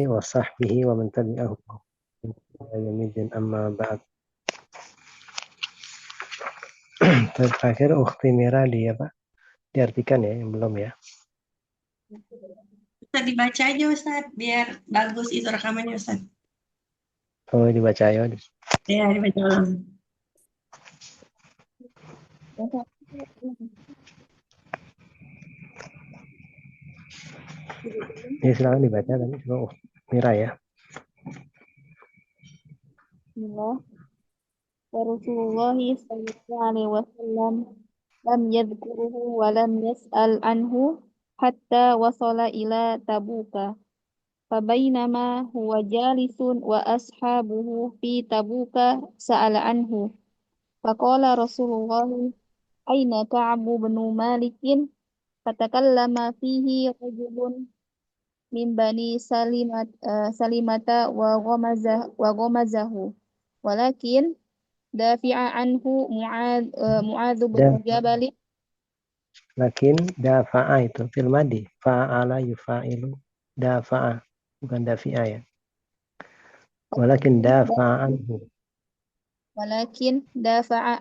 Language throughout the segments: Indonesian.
وصحبه ومن تبعهم إلى يوم الدين أما بعد. Terakhir Ukhti Mirali ya Pak, diartikan ya yang belum ya. Ustaz dibaca aja Ustaz, biar bagus itu rekamannya Ustaz. Oh dibaca ya. Ya, dibaca ulang. Ya silakan dibaca tapi coba Mira ya. Bismillah. Rasulullah sallallahu alaihi wasallam lam yadhkuruhu wa lam yas'al anhu hatta wasala ila Tabuka. Fabainama huwa jalisun wa ashabuhu fi Tabuka sa'ala anhu. Faqala Rasulullah aina Ka'bu bin Malikin fatakallama fihi rajulun min bani Salimata wa ghamazahu. Walakin dafi'a anhu Mu'adz bin Jabal. Lakin dafa'a itu fil madi, fa'ala yufa'ilu, dafa'a bukan dafi'a ya. Walakin dafa'a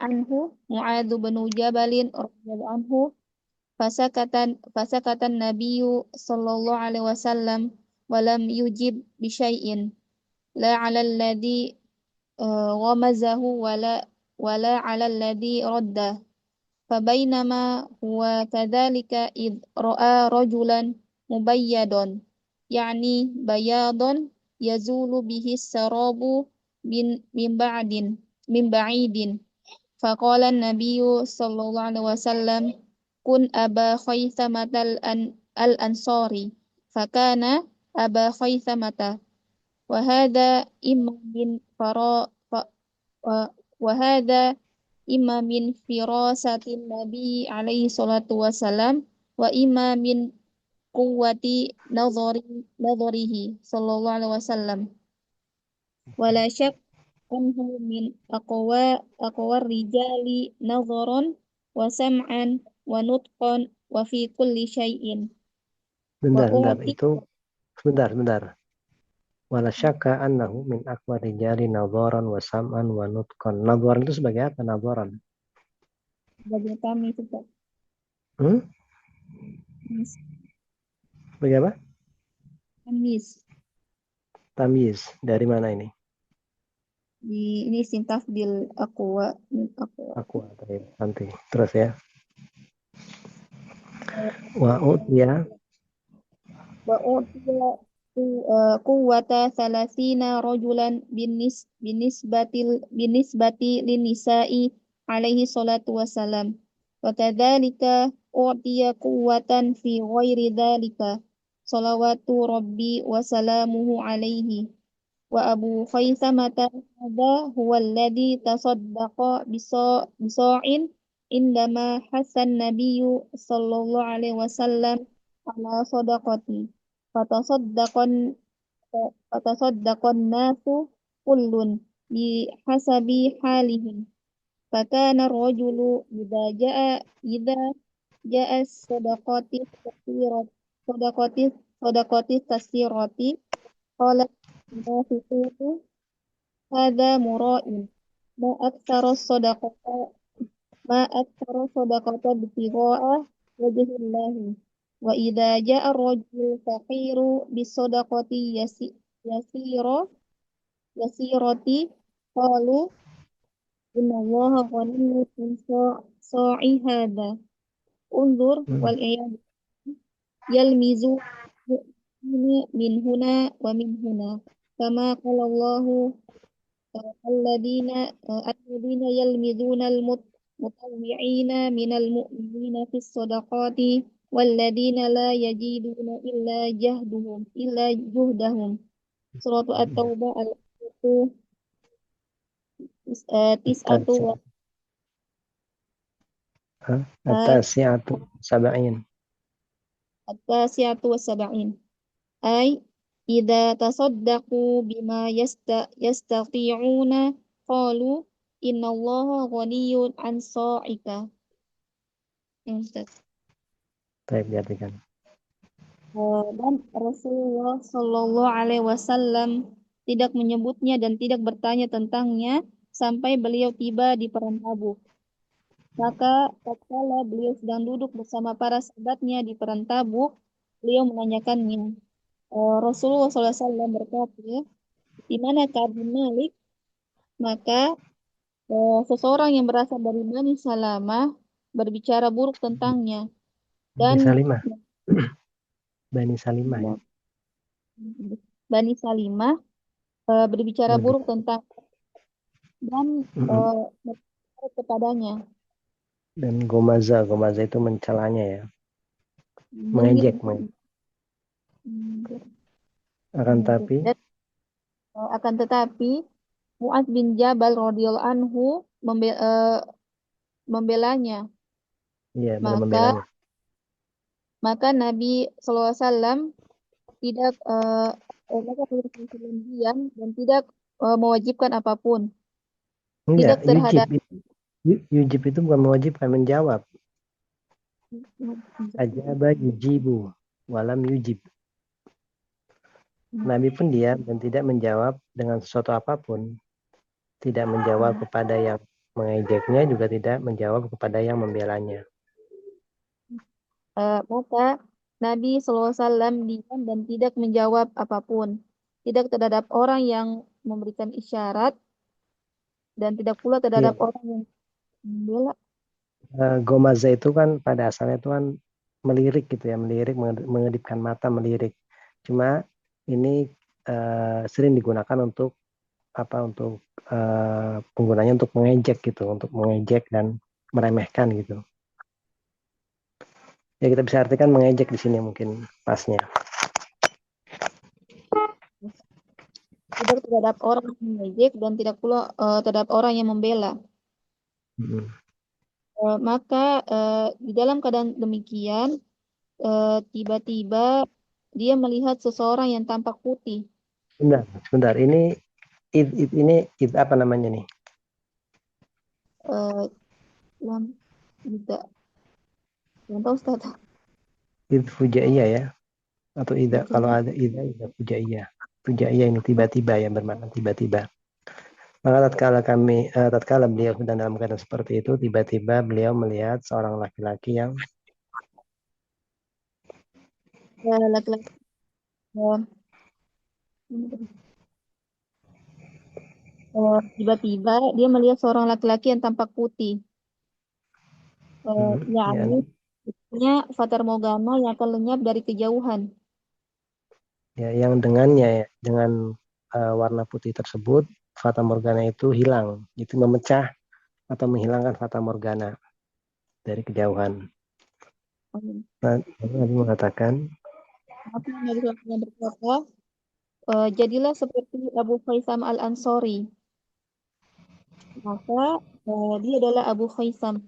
anhu Mu'adz bin Jabal radhiyallahu anhu fasakatan Nabiyyu sallallahu alaihi wasallam walam yujib bi syai'in la 'ala alladhi ghamazahu wala 'ala alladhi radda. Fabainama huwa kadzalika id ra'a rajulan mubayyadan yani bayadun yazulu bihi sarabu min ba'idin faqala an-nabiyyu sallallahu alaihi wasallam kun aba khaythamatal al-ansari fakana aba khaythamata wa hadha imam bin wa hadha imma min firasatin Nabi alaihi salatu wasalam wa imma min quwwati nadharihi sallallahu alaihi wasallam wala syak anhu min aqwa rijali nadharan wa sam'an wa nutqan wa fi kulli syai'in. Bentar, itu sebentar. Wala syakka annahu min aqwa rijali nadharan wa sam'an wa nutqan. Nadharan itu sebagai apa nadharan? Sebagai kami Ustaz. Sebagai apa? Tamyiz. Dari mana ini? Ini sintafdil aqwa. Aqwa nanti. Terus ya. Wa utiya quwwata salasina rajulan binisbati linisa'i alaihi salatu wassalam wa kadzalika utiya quwwatan fi ghairi dzalika salawatu rabbi wa salamuhu alaihi wa Abu Khaisamata hadza huwa alladhi tasaddaqa bisa'in indama hasan nabiyyu sallallahu alaihi wasallam ala sadaqati fatasaddaqan nasu kullun bi hasabi halihim fakana rajulu idza ja'a sadaqati kasirati qala munafiqun hadza mura'in ma aktsara sadaqata bitigha'a wajhillahi wa idza ja'a ar-rajulu faqiru bisadaqati yasirati qalu innallaha ghaniyyun min sa'i hadza unzur wal iyad yalmizu min huna wa min huna kama qala Allahu alladina yalmizuna al-mutawwi'ina minal mu'minina fis sadaqati walladina la yajiduna illa juhdahum. Surat At-Taubah tis'atu wa at-tasi'atu sab'in. at-tasi'atu wa sab'in. Ay idza tasaddaqu bima yastati'una qalu innallaha ghaniyyun an sa'ika. Ustaz. Baik, diartikan. Dan Rasulullah Shallallahu Alaihi Wasallam tidak menyebutnya dan tidak bertanya tentangnya sampai beliau tiba di perang Tabuk. Maka tatkala beliau sedang duduk bersama para sahabatnya di perang Tabuk, beliau menanyakannya. Rasulullah SAW berkata, di mana Ka'ab bin Malik? Maka seseorang yang berasal dari Bani Salamah berbicara buruk tentangnya Bani dan Salimah. Bani Salimah ya. Bani Salimah berbicara Hmm. buruk tentang dan berkata kepadanya Dan Gomaza itu mencelanya ya, menyindir. mengejek. Akan tapi Dan akan tetapi Mu'adz bin Jabal radhiyallahu anhu membelanya. ya belum Maka membelanya. Nabi SAW tidak maka Nabi SAW diam dan tidak mewajibkan apapun. Enggak, Tidak terhadap yujib itu bukan mewajibkan, menjawab. Ajaba yujibu walam yujib. Nabi pun diam dan tidak menjawab dengan sesuatu apapun. Tidak menjawab kepada yang mengejeknya, juga tidak menjawab kepada yang membelanya. maka Nabi SAW diam dan tidak menjawab apapun. Tidak terhadap orang yang memberikan isyarat dan tidak pula terhadap Iya. orang yang membela. Gomaza itu kan pada asalnya itu kan melirik gitu ya, melirik, mengedipkan mata, melirik. Cuma ini sering digunakan untuk penggunanya untuk mengejek gitu, untuk mengejek dan meremehkan gitu. Ya kita bisa artikan mengejek di sini mungkin pasnya. Tidak terhadap orang yang mengejek dan tidak pula terhadap orang yang membela. Maka di dalam keadaan demikian tiba-tiba dia melihat seseorang yang tampak putih. Sebentar. Ini apa namanya nih? Tidak. Yang tahu Ustaz. Id fujaiyah ya? Atau ida, kalau ada ida fujaiyah. Fujaiyah ini tiba-tiba ya, bermakna tiba-tiba. Maka tatkala beliau sedang dalam keadaan seperti itu, tiba-tiba beliau melihat seorang laki-laki yang Laki-laki tiba-tiba dia melihat seorang laki-laki yang tampak putih. Yakni fatar morgana yang akan lenyap dari kejauhan. Ya, yang dengannya ya, dengan warna putih tersebut, fata morgana itu hilang, itu memecah atau menghilangkan fata morgana dari kejauhan. Nah, Nabi mengatakan, Nabi SAW berkata, jadilah seperti Abu Khaisam Al-Ansori. Maka dia adalah Abu Khaisam.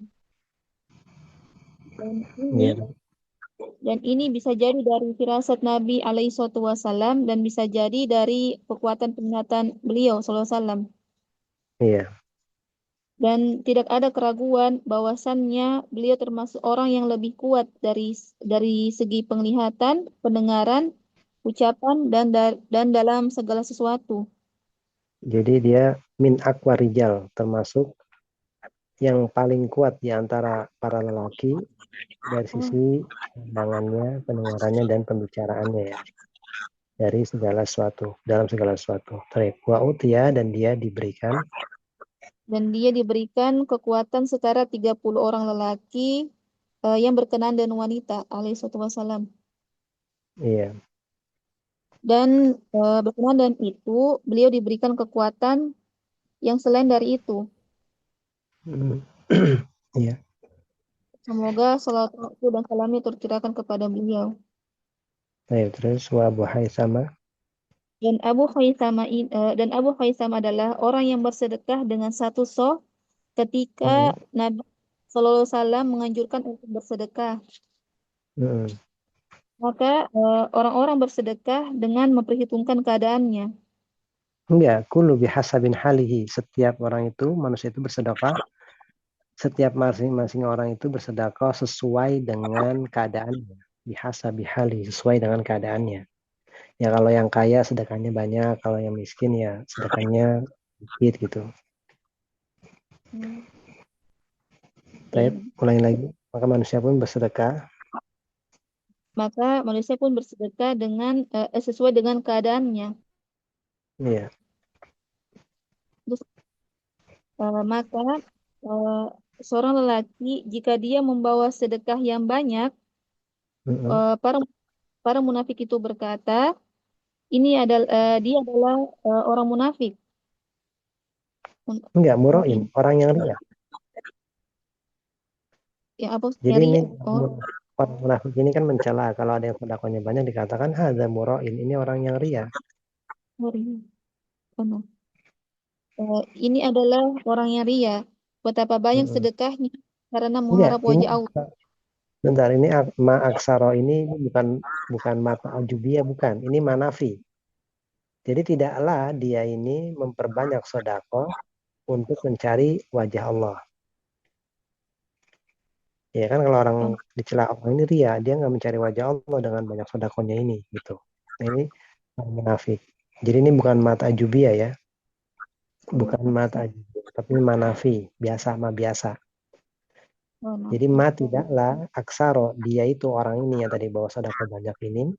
Dan ini bisa jadi dari firasat Nabi SAW dan bisa jadi dari kekuatan penglihatan beliau SAW. Iya. Dan tidak ada keraguan bahwasannya beliau termasuk orang yang lebih kuat dari segi penglihatan, pendengaran, ucapan dan dalam segala sesuatu. Jadi dia min aqwa rijal, termasuk yang paling kuat di antara para lelaki dari sisi pandangannya, pendengarannya, dan pembicaraannya ya. Dari segala sesuatu, dalam segala sesuatu. Wa utia, dan dia diberikan. Dan dia diberikan kekuatan setara 30 orang lelaki yang berkenan dengan wanita alaihissalam. Iya. Dan berkenaan dengan itu, beliau diberikan kekuatan yang selain dari itu. Iya. Semoga salawat dan salamnya tercurahkan kepada beliau. Ayo, terus wa Abu Haisama. Dan Abu Haisam adalah orang yang bersedekah dengan satu ketika Nabi Sallallahu Alaihi Wasallam menganjurkan untuk bersedekah. Maka orang-orang bersedekah dengan memperhitungkan keadaannya. Enggak, kullu bihasabin halihi. Setiap orang itu, manusia itu bersedekah. Setiap masing-masing orang itu bersedekah sesuai dengan keadaannya. bihasabi hali, sesuai dengan keadaannya. Ya kalau yang kaya sedekahnya banyak, kalau yang miskin ya sedekahnya sedikit gitu. Baik, ulangi lagi. Maka manusia pun bersedekah. Maka manusia pun bersedekah dengan sesuai dengan keadaannya. Iya. Terus, maka seorang lelaki jika dia membawa sedekah yang banyak, para munafik itu berkata, dia adalah orang munafik. Enggak, muroin, orang yang ria. Ya, apa Jadi ini Oh, orang munafik ini kan mencela kalau ada yang sedekahnya banyak dikatakan hadza muroin, ini orang yang ria. sorry. Oh, no. Ini adalah orang yang ria. Betapa banyak sedekahnya karena Enggak, mengharap ini wajah Allah. bentar, ini aksaro ini bukan mata ajubiyah, bukan. Ini manafi. Jadi tidaklah dia ini memperbanyak sedekah untuk mencari wajah Allah. Ya kan kalau orang dicela orang ini ria, dia nggak mencari wajah Allah dengan banyak sedekahnya ini gitu. Nah, ini orang munafik. Jadi ini bukan mata ajubiyah ya. Bukan mata ajubiyah, tapi manafi, biasa sama biasa. Jadi tidaklah aksaro, dia itu orang ini yang tadi bawa sedekah banyak ini,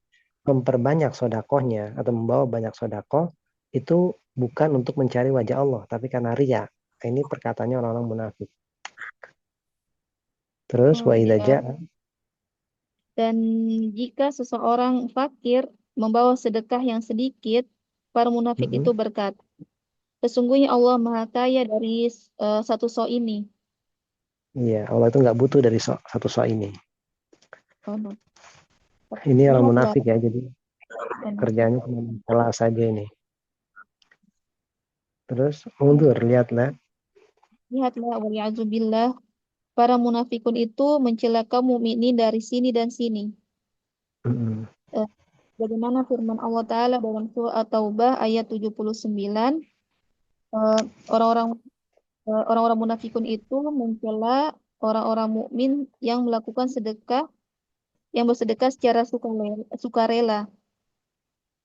memperbanyak sedekahnya atau membawa banyak sedekah itu bukan untuk mencari wajah Allah, tapi karena ria. Ini perkataannya orang-orang munafik. Terus wa idza ja'a, Dan jika seseorang fakir membawa sedekah yang sedikit, para munafik itu berkata, sesungguhnya Allah Maha Kaya dari satu so ini. iya, Allah itu nggak butuh dari satu so ini. Oh, Ini orang lihatlah, munafik ya, jadi kerjanya cuma mencela saja ini. Terus mundur, lihatlah. Wali'adzubillah, para munafikun itu mencela kaum mukminin dari sini dan sini. Bagaimana firman Allah Ta'ala dalam surah At-Taubah ayat 79, orang-orang munafikun itu mencela orang-orang mukmin yang melakukan sedekah, yang bersedekah secara sukarela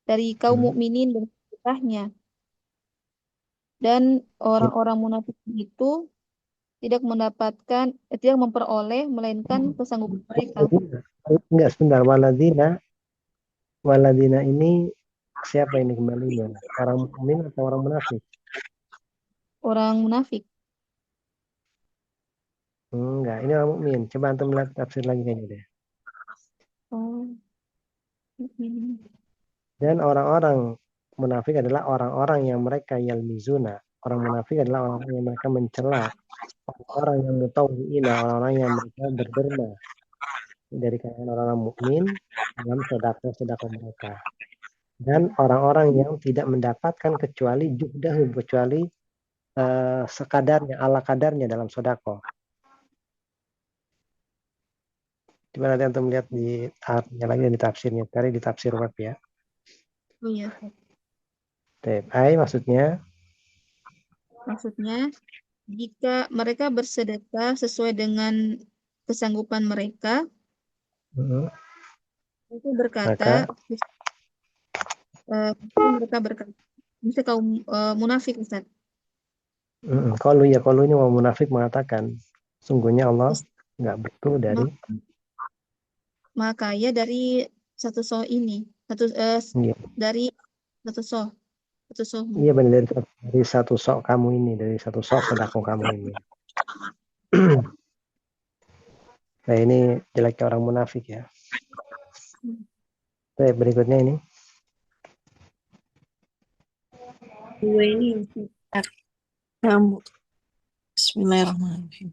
dari kaum mukminin dan sedekahnya. Dan orang-orang munafik itu tidak memperoleh melainkan kesanggupan mereka. Enggak, sebentar. Waladina ini siapa ini kembalinya? Orang mukmin atau orang munafik? Orang munafik. Enggak, ini orang mukmin. Coba antum lihat tafsir lagi kayaknya deh. Oh. Dan orang-orang munafik adalah orang-orang yang mereka yalmizuna. Orang munafik adalah orang yang mereka mencela. Orang yang mutawwi'ina, orang-orang yang mereka berderma dari kalangan orang mukmin dalam sedekah mereka. Dan orang-orang yang tidak mendapatkan kecuali juhdahu, kecuali sekadarnya, ala kadarnya dalam sedekah. Coba nanti antum lihat di lagi di tafsirnya, cari di tafsir web ya. Oh iya. Maksudnya jika mereka bersedekah sesuai dengan kesanggupan mereka, itu berkata, mereka berkata, misalnya kaum munafik, Ustaz. Kalau ini mau munafik mengatakan, sungguhnya Allah nggak butuh dari Maha Kaya dari satu so ini, dari satu so. Iya benar, dari satu sok kamu ini, dari satu sok sedekah kamu ini. Nah ini jeleknya orang munafik ya. Baik, berikutnya ini. Bismillahirrahmanirrahim.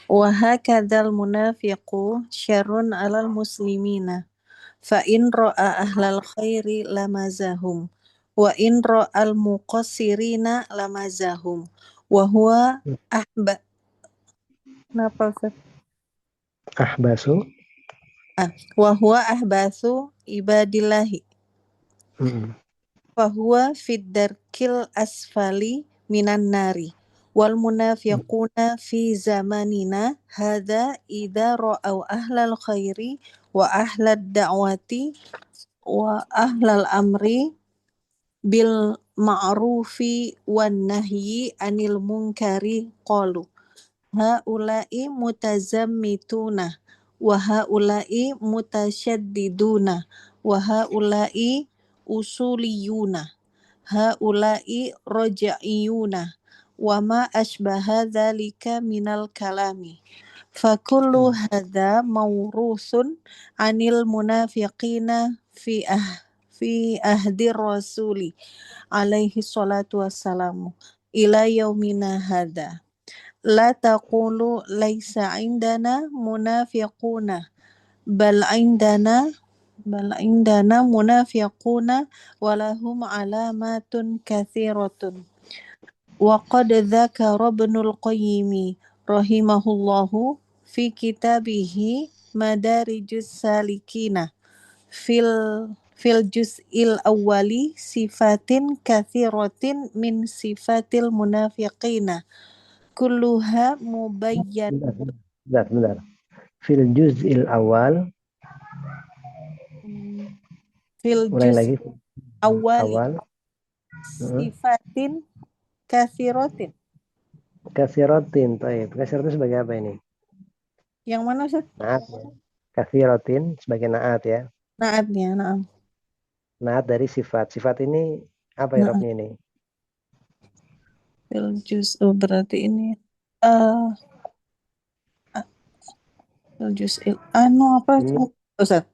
Wa hakadzal munafiqu syarrun 'alal muslimina. Fa in ra'a ahlal khairi lamazahum wa in ra'al muqassirina lamazahum wa huwa ahbasu ibadillahi fa huwa fid darkil asfali minan nari wal munafiquna fi zamanina hadza idza ra'au ahlal khairi wa ahlad da'wati wa ahlal amri bil ma'rufi wan nahyi anil munkari qalu haula'i mutazammituna wa haula'i mutasyaddiduna wa haula'i usuliyuna haula'i raja'iyuna wa ma asbaha dzalika minal kalami fakullu hadza mawrusun anil munafiqina fi ahdi rasuli alaihi salatu wassalamu ila yaumina hadza la taqulu laisa indana munafiquna bal indana munafiquna walahum alamatun kathiratun wa qad dzakara Ibnul Qayyim rahimahullahu fi kitabihi Madarijus Salikina fil juz'il awwali sifatin kathiratin min sifatil munafiqina kulluha mubayyan Bentar. Fil juz'il awal, fil ulangi juz lagi. awali Awal. sifatin kathiratin. Kasiratin, taib. Kasiratin sebagai apa ini? Yang mana Ustaz? Naat ya. Kasiratin sebagai naat ya. Naatnya, naam. Naat dari sifat. Sifat ini apa Naam. irabnya ini? Fil juz berarti ini fil juz'il apa Ini, Ustaz?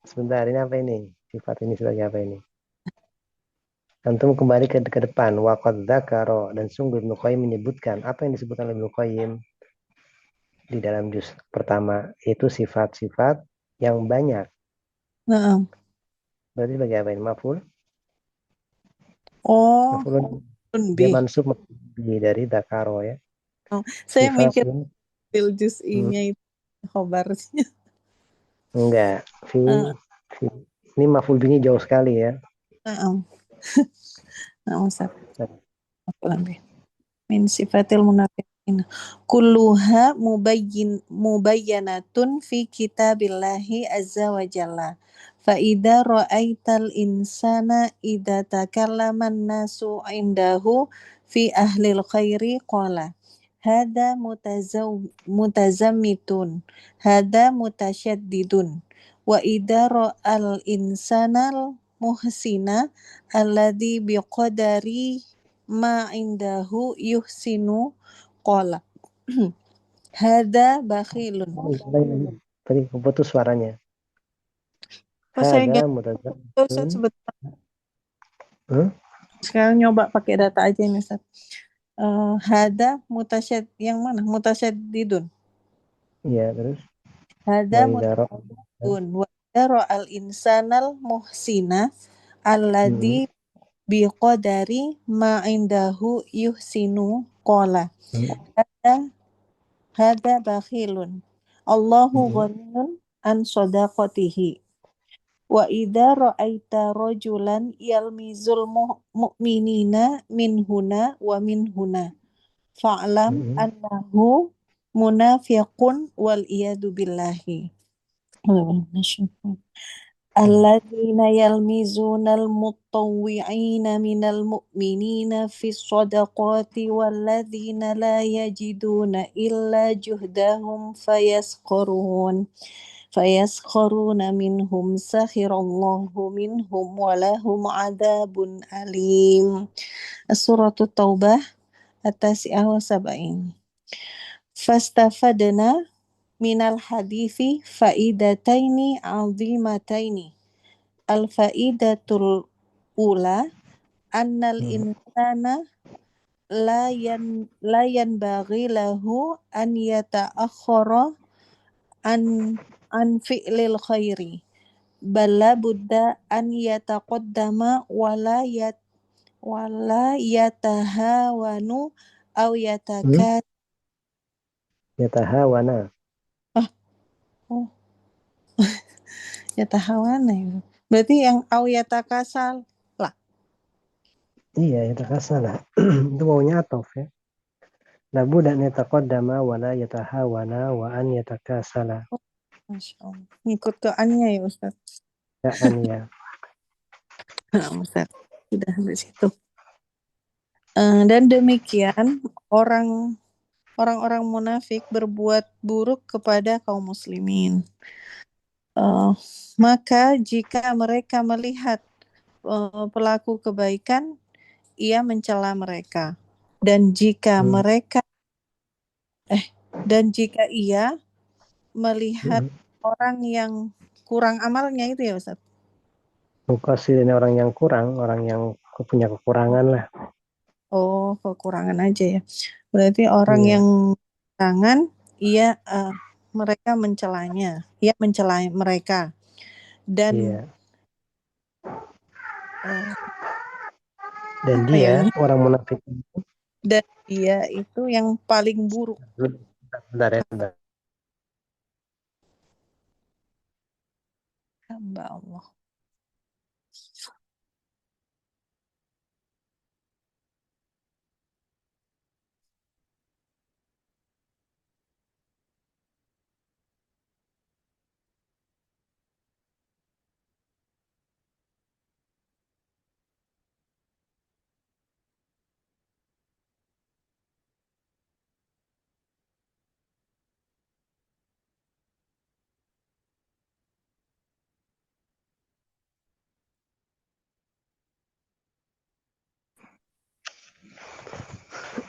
sebentar, ini apa ini? Sifat ini sebagai apa ini? Antum kembali ke depan. Waqad dzakara, dan sungguh Ibnu Qayyim menyebutkan apa yang disebutkan oleh Ibnu Qayyim di dalam juz pertama, itu sifat-sifat yang banyak. Naam. Berarti sebagai apa ini? Maf'ul? Oh, Maf'ul dia lebih. mansub dari dzakara ya. Saya mikir Sifatun. fil juz'inya itu khobarnya. Enggak. Ini maf'ul bihi jauh sekali ya. Naam. Naam Ustaz. Apa min sifatil munafiqin kulluha mubayyanatun fi kitabillahi azza wa jalla fa idza ra'aital insana idza takallama an-nasu indahu fi ahlil khairi qala hadza mutazammitun hadza mutasyaddidun wa idza ra'al insanal muhsina alladzi biqadari ma indahu yuhsinu qala hadza bakhilun. Tadi putus suaranya. Saya Hada ganti mutazammitun. sebentar. Sekarang nyoba pakai data aja nih Ustaz. Hada mutasyad yang mana? Mutasyaddidun. Iya, terus Hada mutasyadidun wa idza al insanal muhsina alladzi biqadari ma indahu yuhsinu qala hada bakhilun Allahu ghaniyun an sadaqatihi wa idza ra'aita rajulan yalmizul mu'minina min huna wa min huna fa'lam annahu munafiqun wal iyadu billahi. Alladzina yalmizunal mutawwi'ina minal mu'minina fis shadaqati walladzina la yajiduna illa juhdahum fayaskharuna minhum sakhirallahu minhum walahum adabun alim. Suratut Taubah at-tasi'ah wa sab'in. Fastafadna minal hadithi faidataini azimataini. Al-faidatul ula annal insana la yanbaghi lahu an yata'akhkhara an fi'lil khairi bal la budda an yataqaddama wala yatahawanu aw yatahawana. Yatahawana itu. Berarti yang aw yatakasal lah. Iya, yatakasala. Itu maunya atof ya. Labudda an yataqaddama wa la yatahawana wa an yatakasala. Masya Allah. Ngikut ke annya ya Ustaz. Da'an ya. Ustaz. Sudah sampai situ. Dan demikian orang-orang munafik berbuat buruk kepada kaum muslimin. Maka jika mereka melihat pelaku kebaikan, ia mencela mereka. Dan jika ia melihat orang yang kurang amalnya itu ya Ustaz. Mukasirin orang yang kurang, orang yang punya kekurangan lah. Oh, kekurangan aja ya. Berarti orang yang kekurangan, mereka mencelanya. Ia mencela mereka. Dan orang munafik dan dia itu yang paling buruk. Bentar ya, bentar. Hamba Allah.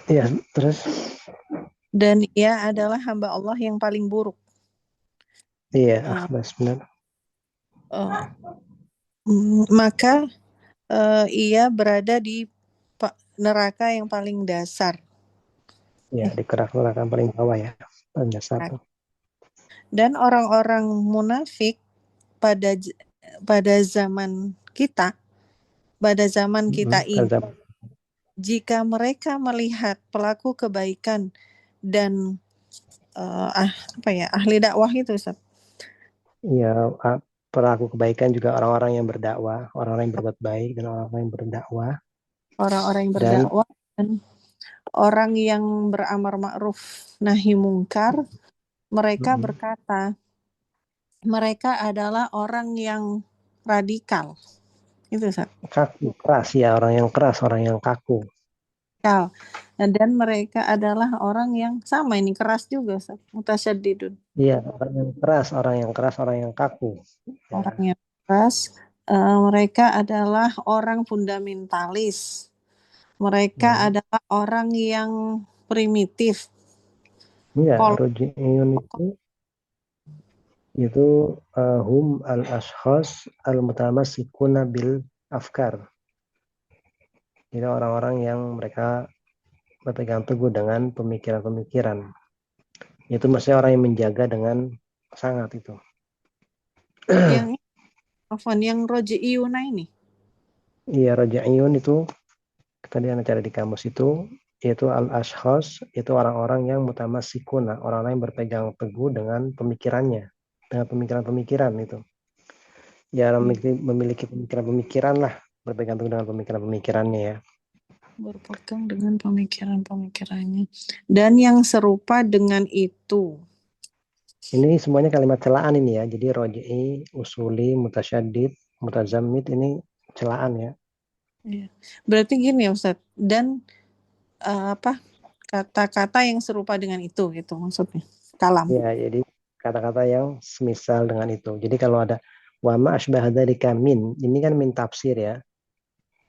Iya, terus? Dan ia adalah hamba Allah yang paling buruk. Iya, benar. Maka ia berada di neraka yang paling dasar. Ya, di neraka paling bawah ya, paling dasar. Dan orang-orang munafik pada zaman kita ini, jika mereka melihat pelaku kebaikan dan ahli dakwah itu Ustaz. Iya, pelaku kebaikan juga orang-orang yang berdakwah, orang-orang yang berbuat baik dan orang-orang yang berdakwah. Orang-orang yang berdakwah dan orang yang beramar ma'ruf nahi mungkar, mereka berkata mereka adalah orang yang radikal. Itu Ustaz. Kaku, keras ya, orang yang keras, orang yang kaku. Dan mereka adalah orang yang sama ini keras juga Ustaz. Mutasyaddidun. Iya, orang yang keras, orang yang kaku. Orang yang keras, mereka adalah orang fundamentalis. Mereka adalah orang yang primitif. Iya, roji'iyun itu hum al-ashkhas al-mutamassikuna bil afkar. Jadi orang-orang yang mereka berpegang teguh dengan pemikiran-pemikiran. Itu maksudnya orang yang menjaga dengan sangat itu. Yang roji'iyuna ini? Iya, roji'iyun itu tadi yang cari di kamus itu yaitu al-ashkhas, itu orang-orang yang mutamassikuna, orang-orang yang berpegang teguh dengan pemikirannya, dengan pemikiran-pemikiran itu. Ya, memiliki pemikiran-pemikiran lah, berpegang teguh dengan pemikiran-pemikirannya ya. Berpegang dengan pemikiran-pemikirannya. Dan yang serupa dengan itu. Ini semuanya kalimat celaan ini ya. Jadi roji'i, usuli, mutasyaddid, mutazammit ini celaan ya. Iya. Berarti gini ya Ustaz. Dan kata-kata yang serupa dengan itu gitu maksudnya. Kalam. Ya, jadi kata-kata yang semisal dengan itu. Jadi kalau ada wa ma asbaha dzalika min, ini kan min tafsir ya.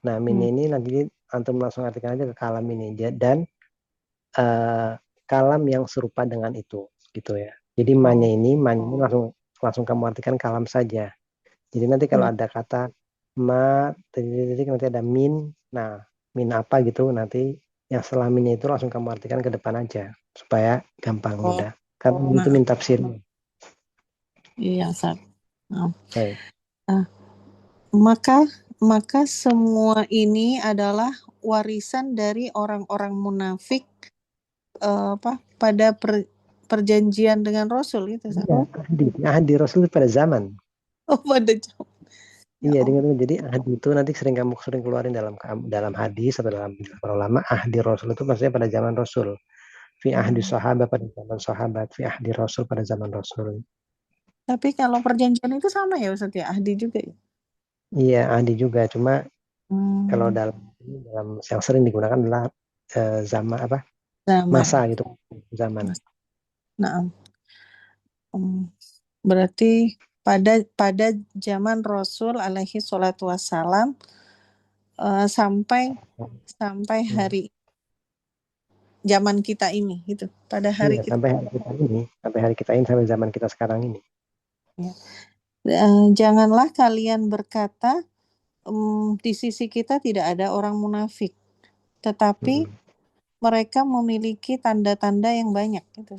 Nah, min ini nanti antum langsung artikan aja ke kalam ini dan kalam yang serupa dengan itu gitu ya. Jadi man ini langsung kamu artikan kalam saja. Jadi nanti kalau ada kata ma, nanti ada min, nah min apa gitu, nanti yang setelah min itu langsung kamu artikan ke depan aja supaya gampang mudah. Karena itu min tafsir. Iya, Ustaz. Maka semua ini adalah warisan dari orang-orang munafik pada perjanjian dengan Rasul itu. Ahdi Rasul pada zaman. Oh, pada zaman. Iya, jadi ahdi itu nanti sering keluarin dalam hadis atau dalam para ulama. Ahdi Rasul itu maksudnya pada zaman Rasul. Fi ahdi sahabat pada zaman sahabat, fi ahdi rasul pada zaman rasul. Tapi kalau perjanjian itu sama ya Ustaz ya, ahdi juga ya. Iya, ahdi juga. Cuma kalau Hmm, dalam yang sering digunakan adalah zaman apa? zaman. Masa gitu, zaman. Nah, berarti pada zaman Rasul alaihi salatu wassalam sampai Hmm. hari zaman kita ini gitu. Pada hari Iya, kita. sampai hari kita ini, sampai zaman kita sekarang ini. Ya. Janganlah kalian berkata di sisi kita tidak ada orang munafik, tetapi mereka memiliki tanda-tanda yang banyak gitu.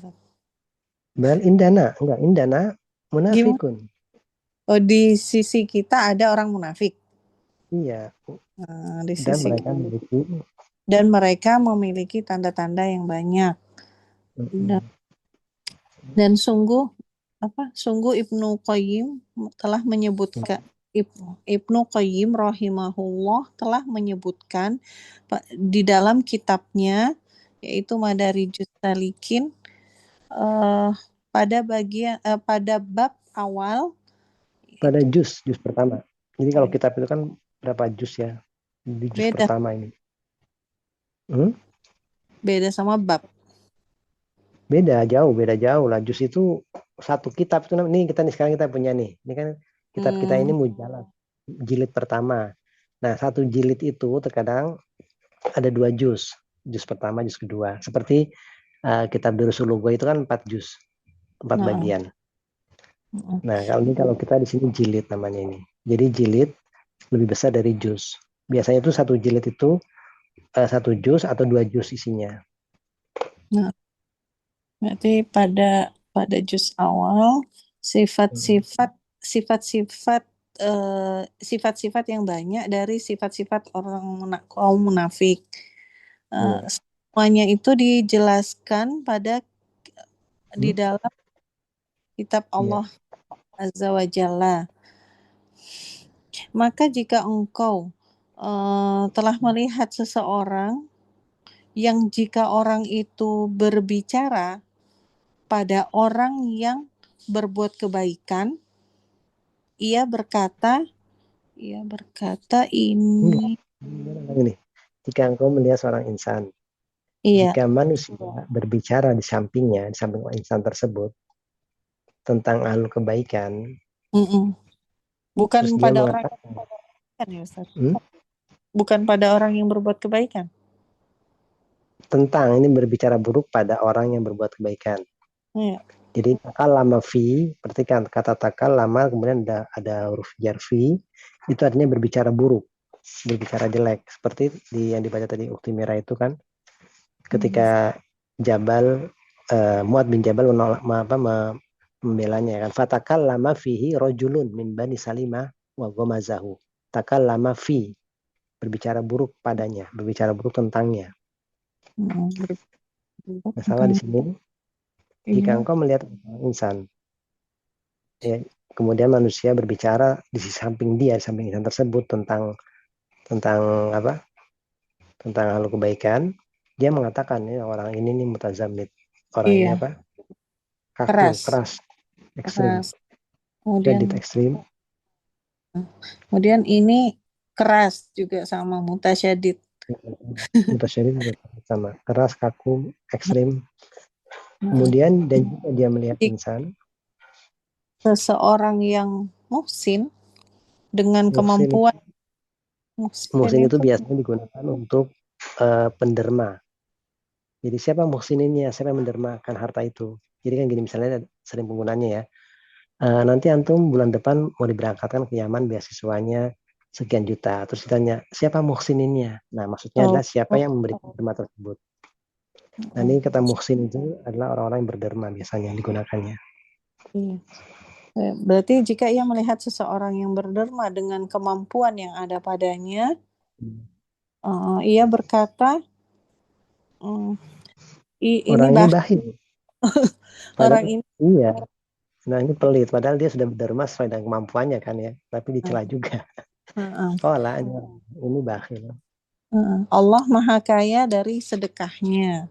Bal indana, enggak indana Gimana? munafikun. Oh, di sisi kita ada orang munafik. Iya, Di dan sisi mereka memiliki tanda-tanda yang banyak. Dan sungguh Ibnu Qayyim telah menyebutkan Ibnu Qayyim rahimahullah telah menyebutkan di dalam kitabnya yaitu Madarijus Salikin pada bab awal pada juz pertama. Jadi kalau kitab itu kan berapa juz ya? Di juz beda pertama ini. beda sama bab. Beda jauh lah. Juz itu satu kitab itu. Ini sekarang kita punya nih. Ini kan kitab kita ini mujalad jilid pertama. Nah, satu jilid itu terkadang ada 2 juz. Juz pertama, juz kedua. Seperti kitab Durusul Lugha itu kan 4 juz. 4 bagian. Nah, kalau kita di sini jilid namanya ini. Jadi jilid lebih besar dari juz. Biasanya itu satu jilid itu 1 juz atau 2 juz isinya. Nah, berarti pada juz awal sifat-sifat yang banyak dari sifat-sifat kaum munafik. Semuanya itu dijelaskan di dalam kitab Allah Azza wa Jalla. Maka jika engkau telah melihat seseorang yang jika orang itu berbicara pada orang yang berbuat kebaikan, ia berkata ini. Jika engkau melihat seorang insan, jika manusia berbicara di samping insan tersebut tentang hal kebaikan, bukan pada orang yang berbuat kebaikan ya Ustaz? Bukan pada orang yang berbuat kebaikan. Tentang ini berbicara buruk pada orang yang berbuat kebaikan. Iya. Jadi takallama fi, perhatikan kata takallama kemudian ada huruf jarfi, itu artinya berbicara buruk, berbicara jelek. Seperti yang dibaca tadi Ukti Mira itu kan, ketika Mu'ad bin Jabal membelanya kan, fatakallama fihi rajulun min bani Salimah wa ghamazahu. Takallama fi, berbicara buruk padanya, berbicara buruk tentangnya. Masalah di sini, jika engkau melihat insan, ya, kemudian manusia berbicara di samping insan tersebut tentang apa? Tentang hal kebaikan, dia mengatakan ya, orang ini nih mutazamid, orang ini apa? Kaku, keras, ekstrim, shadid ekstrim. Kemudian ini keras juga sama mutasyadid. Mutasyadid juga sama, keras, kaku, ekstrim. Kemudian dan juga dia melihat insan, seseorang yang muhsin dengan kemampuan. Muhsin itu biasanya digunakan untuk penderma. Jadi siapa muhsininnya, siapa yang mendermakan harta itu. Jadi kan gini, misalnya sering penggunanya ya, nanti antum bulan depan mau diberangkatkan ke Yaman beasiswanya sekian juta. Terus ditanya, siapa muhsininnya? Nah, maksudnya adalah siapa yang memberikan derma tersebut. Nah, ini kata muhsin itu adalah orang-orang yang berderma biasanya digunakannya. Berarti jika ia melihat seseorang yang berderma dengan kemampuan yang ada padanya, ia berkata, orang ini bakhil. Orang ini. Iya. Nah, ini pelit. Padahal dia sudah berderma sesuai dengan kemampuannya kan ya. Tapi dicela juga. Oh lah, ini bakhil. Allah Maha Kaya dari sedekahnya.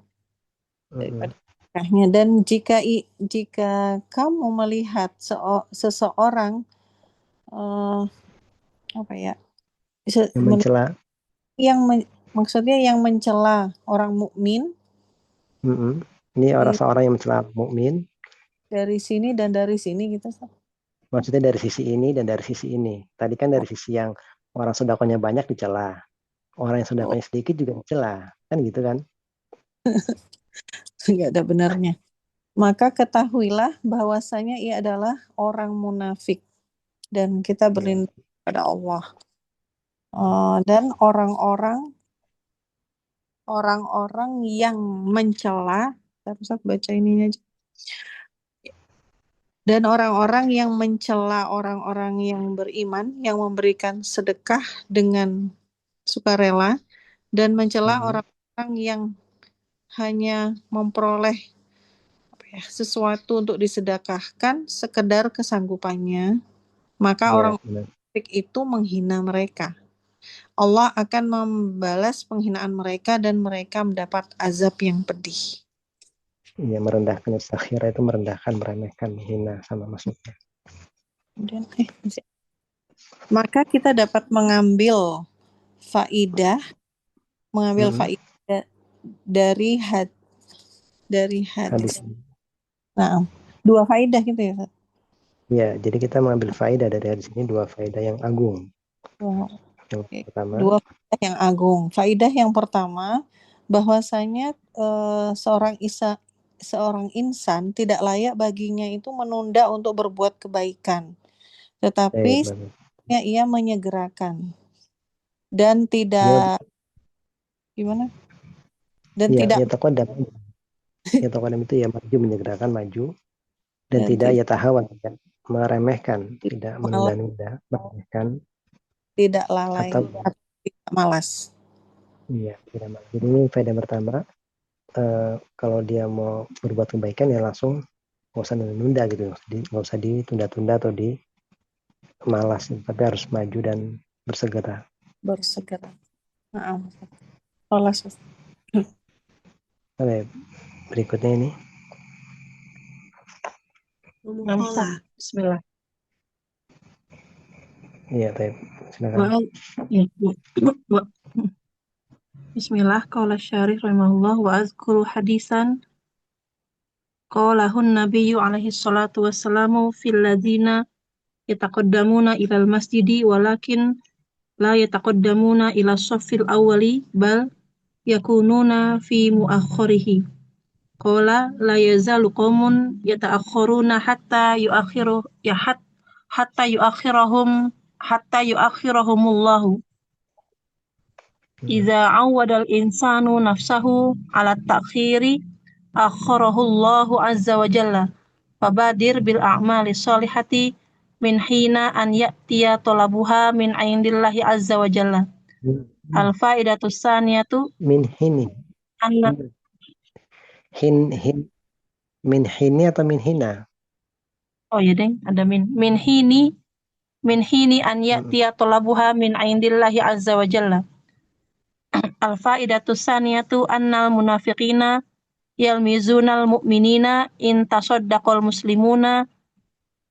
daripada sedekahnya. Dan jika kamu melihat seseorang apa ya, Yang mencela. maksudnya yang mencela orang mukmin, Ini seorang yang mencela mukmin. Dari sini dan dari sini gitu. Maksudnya dari sisi ini dan dari sisi ini. Tadi kan dari sisi yang orang sedekahnya banyak dicela. Orang yang sedekahnya sedikit juga dicela. Kan gitu kan? Nggak ada benarnya. Maka ketahuilah bahwasanya ia adalah orang munafik. Dan kita berlindung kepada Allah. Dan orang-orang yang mencela, Ustaz baca ininya aja. Dan orang-orang yang mencela orang-orang yang beriman, yang memberikan sedekah dengan sukarela, dan mencela orang-orang yang hanya memperoleh sesuatu untuk disedekahkan sekedar kesanggupannya, maka orang munafik itu menghina mereka. Allah akan membalas penghinaan mereka dan mereka mendapat azab yang pedih. Iya, merendahkan istakhira itu merendahkan, meremehkan, menghina sama maksudnya. Maka kita dapat mengambil faidah dari hadis. Nah, 2 faidah gitu ya, Ustaz? Ya, jadi kita mengambil faidah dari hadis ini, 2 faidah yang agung. Yang pertama, 2 faidah yang agung. Faidah yang pertama, bahwasanya seorang insan tidak layak baginya itu menunda untuk berbuat kebaikan, tetapi ia menyegerakan dan tidak gimana? Dan tidak ya taqaddam itu ya maju, menyegerakan maju, dan tidak ya tahawan, meremehkan, tidak menunda-nunda, meremehkan, tidak lalai atau tidak malas. Iya, tidak malas. Jadi ini faedah pertama, kalau dia mau berbuat kebaikan ya langsung, nggak usah nunda gitu, nggak usah ditunda-tunda atau malas, tapi harus maju dan bersegera. Berikutnya ini. Bismillah. Iya, silakan. Bismillah, qala syarih rahimahullah wa azkuru hadisan qalahun nabiyyu alaihi salatu wassalamu fil ladzina yataqaddamuna ilal masjidi walakin la yataqaddamuna ila shaffil awwali bal yakununa fi muakhkharihi. Qala la yazalu qaumun yata'akhkharuna hatta yuakhirahumullahu. Iza awwadal insanu nafsahu ala ta'khiri akhirahullahu azza wa jalla. Fabadir bil a'mali sholihati min hina an ya'tiya talabuha min indillahi azza wa jalla. Al faidatu saniyatu min hini. Min hini atau min hina? Oh ya, Deng, ada min hini an ya'tiya talabuha min indillahi azza wa jalla. Al faidatu saniyatu annal munafiqina yalmizunal mu'minina in tasaddaqal muslimuna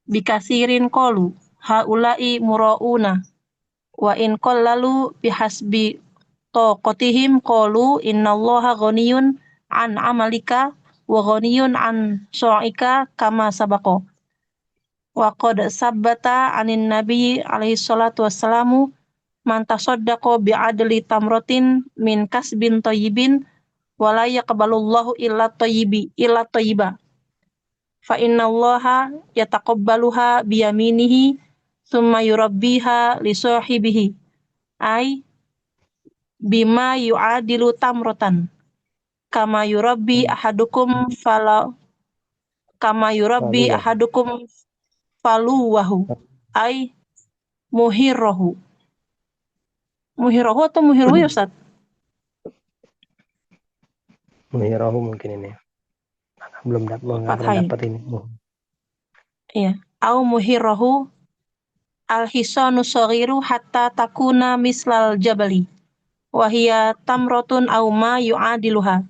bikasirin qalu haula'i mura'una wa in qallalu bihasbi taqatihim qalu innallaha ghaniyun an amalika wa ghaniyun an su'ika kama sabaqa. Wa qad sabbata anin nabi alaihi salatu wassalamu man tasaddaqa bi'adli tamratin min kasbin thayyibin wala yaqbalullahu illa thayyiba fa innallaha yataqabbaluha biyaminihi thumma yurabbiha li sahibihi ay bima yu'adilu tamratan kama yurabbi ahadukum faluwahu ay muhirrahu atau muhirrahu ya Ustaz? Muhirahu mungkin ini. Belum dapat ini. Iya. Au muhirahu al-hisanu saghiru hatta takuna mislal jabali. Wa hiya tamratun au ma yu'adiluha.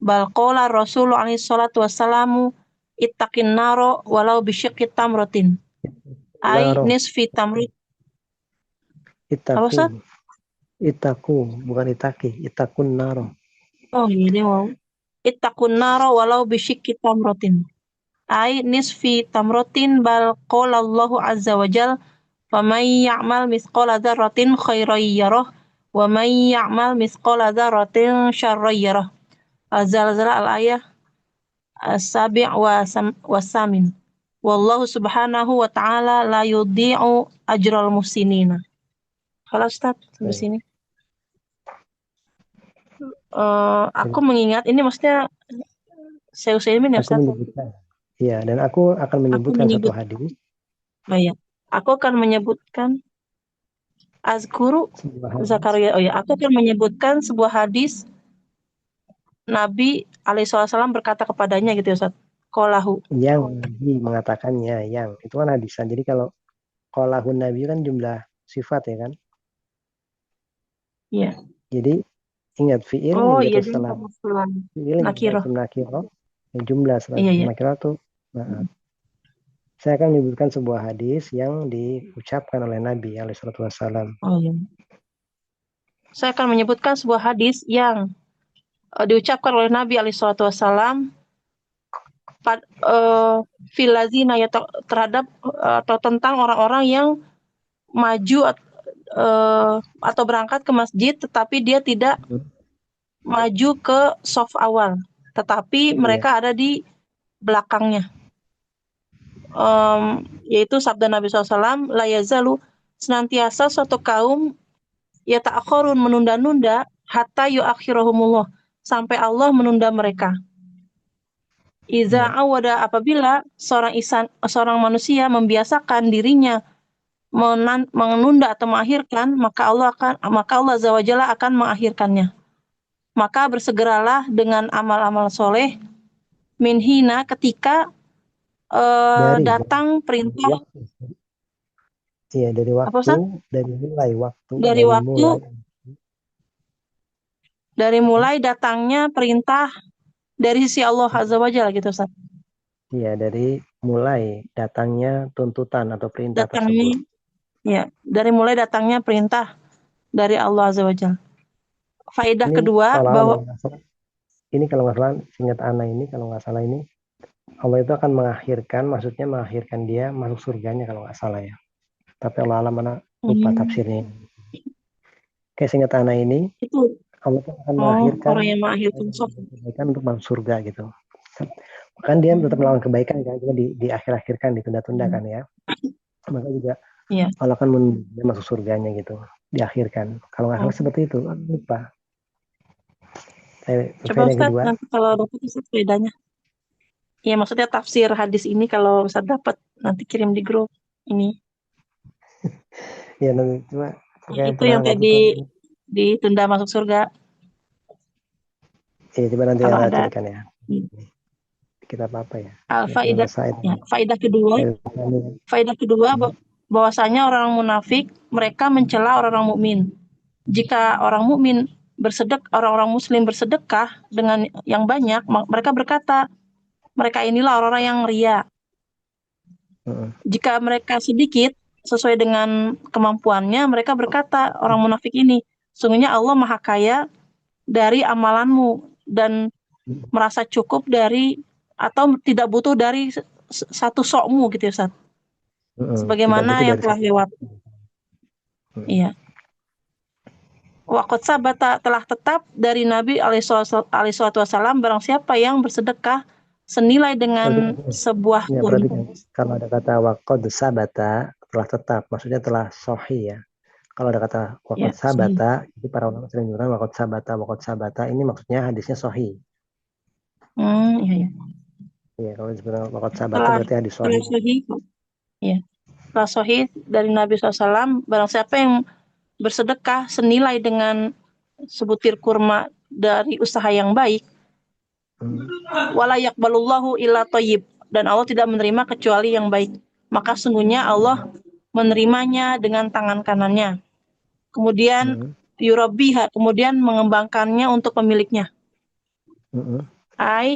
bal qala Rasul alaihi salatu wassalamu ittaqin naro walau bisyiqqi tamratin. Ai Naro, nisfi tamrit. Apa itaku, Ustaz? itaku, bukan itaki, itakun naro. Oh iya dia mau. Ittaqun naro walau bisyiqqi tamratin. Ai nisfi tamratin bal qala Allahu azza wa jal faman ya'mal mithqala dzarratin khairan yarah wa man ya'mal mithqala dzarratin syarran yarah. Az-Zalzalah al-ayah as-sabi' was-samin. Wallahu subhanahu wa ta'ala la yudhi'u ajral muhsinina. Kalau Ustaz sampai Baik. sini. Aku Dan mengingat ini maksudnya saya Utsaimin ya aku Ustaz. menyebutkan, ya, dan aku akan Aku menyebutkan satu menyebut, hadis, oh ya, aku akan menyebutkan Azkuru sebuah hadis Zakaria. Oh ya, aku akan menyebutkan sebuah hadis Nabi alaihissalam berkata kepadanya gitu ya Ustaz. Qalahu. yang Nabi mengatakannya, yang itu kan hadisan. Jadi kalau qalahun Nabi kan jumlah sifat ya kan. Iya. Jadi ingat fiil Oh yang iya jatuh dia setelah kebetulan. fiil yang Nakiro. isim nakiro, yang jumlah setelah Iya isim iya. nakiro tuh. Nah, saya akan menyebutkan sebuah hadis yang diucapkan oleh Nabi alaihissalatu wassalam. Oh iya. Saya akan menyebutkan sebuah hadis yang diucapkan oleh Nabi alaihissalam filazina ya terhadap atau tentang orang-orang yang maju atau berangkat ke masjid tetapi dia tidak maju ke saf awal, tetapi mereka ada di belakangnya. Yaitu sabda Nabi SAW, la yazalu, senantiasa suatu kaum ya ta'akhurun menunda-nunda hatta yu'akhirahumullah, sampai Allah menunda mereka. Iza awada, apabila seorang manusia membiasakan dirinya menunda atau mengakhirkan, maka Allah Azza wa Jalla akan mengakhirkannya. Maka bersegeralah dengan amal-amal soleh minhina ketika datang perintah. Iya, dari Apa waktu, Ustaz? dari mulai waktu, Dari waktu, dari mulai datangnya perintah dari sisi Allah Azza wa Jalla gitu Ustaz. Iya, dari mulai datangnya tuntutan atau perintah Datangnya, tersebut. ya, dari mulai datangnya perintah dari Allah Azza wa Jalla. Faedah Ini kedua bahwa ini kalau nggak salah, singkat Ana ini kalau nggak salah ini Allah itu akan mengakhirkan, maksudnya mengakhirkan dia masuk surganya kalau nggak salah ya. Tapi Allah alam mana lupa tafsirnya. Kayak singkat Ana ini itu Allah itu akan mengakhirkan orang yang mengakhirkan kebaikan untuk masuk surga gitu. Kan dia tetap melakukan kebaikan kan, cuma di akhir-akhirkan, ditunda-tunda kan ya. Maka juga Allah akan menunda masuk surganya gitu, diakhirkan. Kalau nggak salah seperti itu, lupa. Coba Ustaz kedua, nanti kalau dapat Ustaz bedanya. Iya, maksudnya tafsir hadis ini kalau Ustaz dapat nanti kirim di grup ini. Ya nanti cuma itu yang tadi ditunda masuk surga. Iya, coba nanti kalau ada carikan ya. Kita apa ya? Faedah kedua bahwasanya orang munafik mereka mencela orang-orang mukmin. Jika orang mukmin orang-orang muslim bersedekah dengan yang banyak, mereka berkata, mereka inilah orang-orang yang ria. Jika mereka sedikit sesuai dengan kemampuannya, mereka berkata, orang munafik ini, sungguhnya Allah Maha Kaya dari amalanmu dan merasa cukup dari atau tidak butuh dari satu sokmu gitu ya Ustaz. Sebagaimana yang telah lewat. Iya. Waqad sabata, telah tetap dari Nabi alaihissalam barang siapa yang bersedekah senilai dengan sebuah kurma. Kalau ada kata waqad sabata, telah tetap, maksudnya telah sahih ya. Kalau ada kata waqad sabata, itu para ulama sering menggunakan waqad sabata, ini maksudnya hadisnya sahih. Iya. Iya, kalau disebut waqad sabata berarti hadis sahih. Iya. Telah sahih dari Nabi SAW, barang siapa yang bersedekah senilai dengan sebutir kurma dari usaha yang baik, wala yaqbalullahu illa thayyib, dan Allah tidak menerima kecuali yang baik, maka sungguhnya Allah menerimanya dengan tangan kanannya. Kemudian yurabbiha, kemudian mengembangkannya untuk pemiliknya. Mm-mm.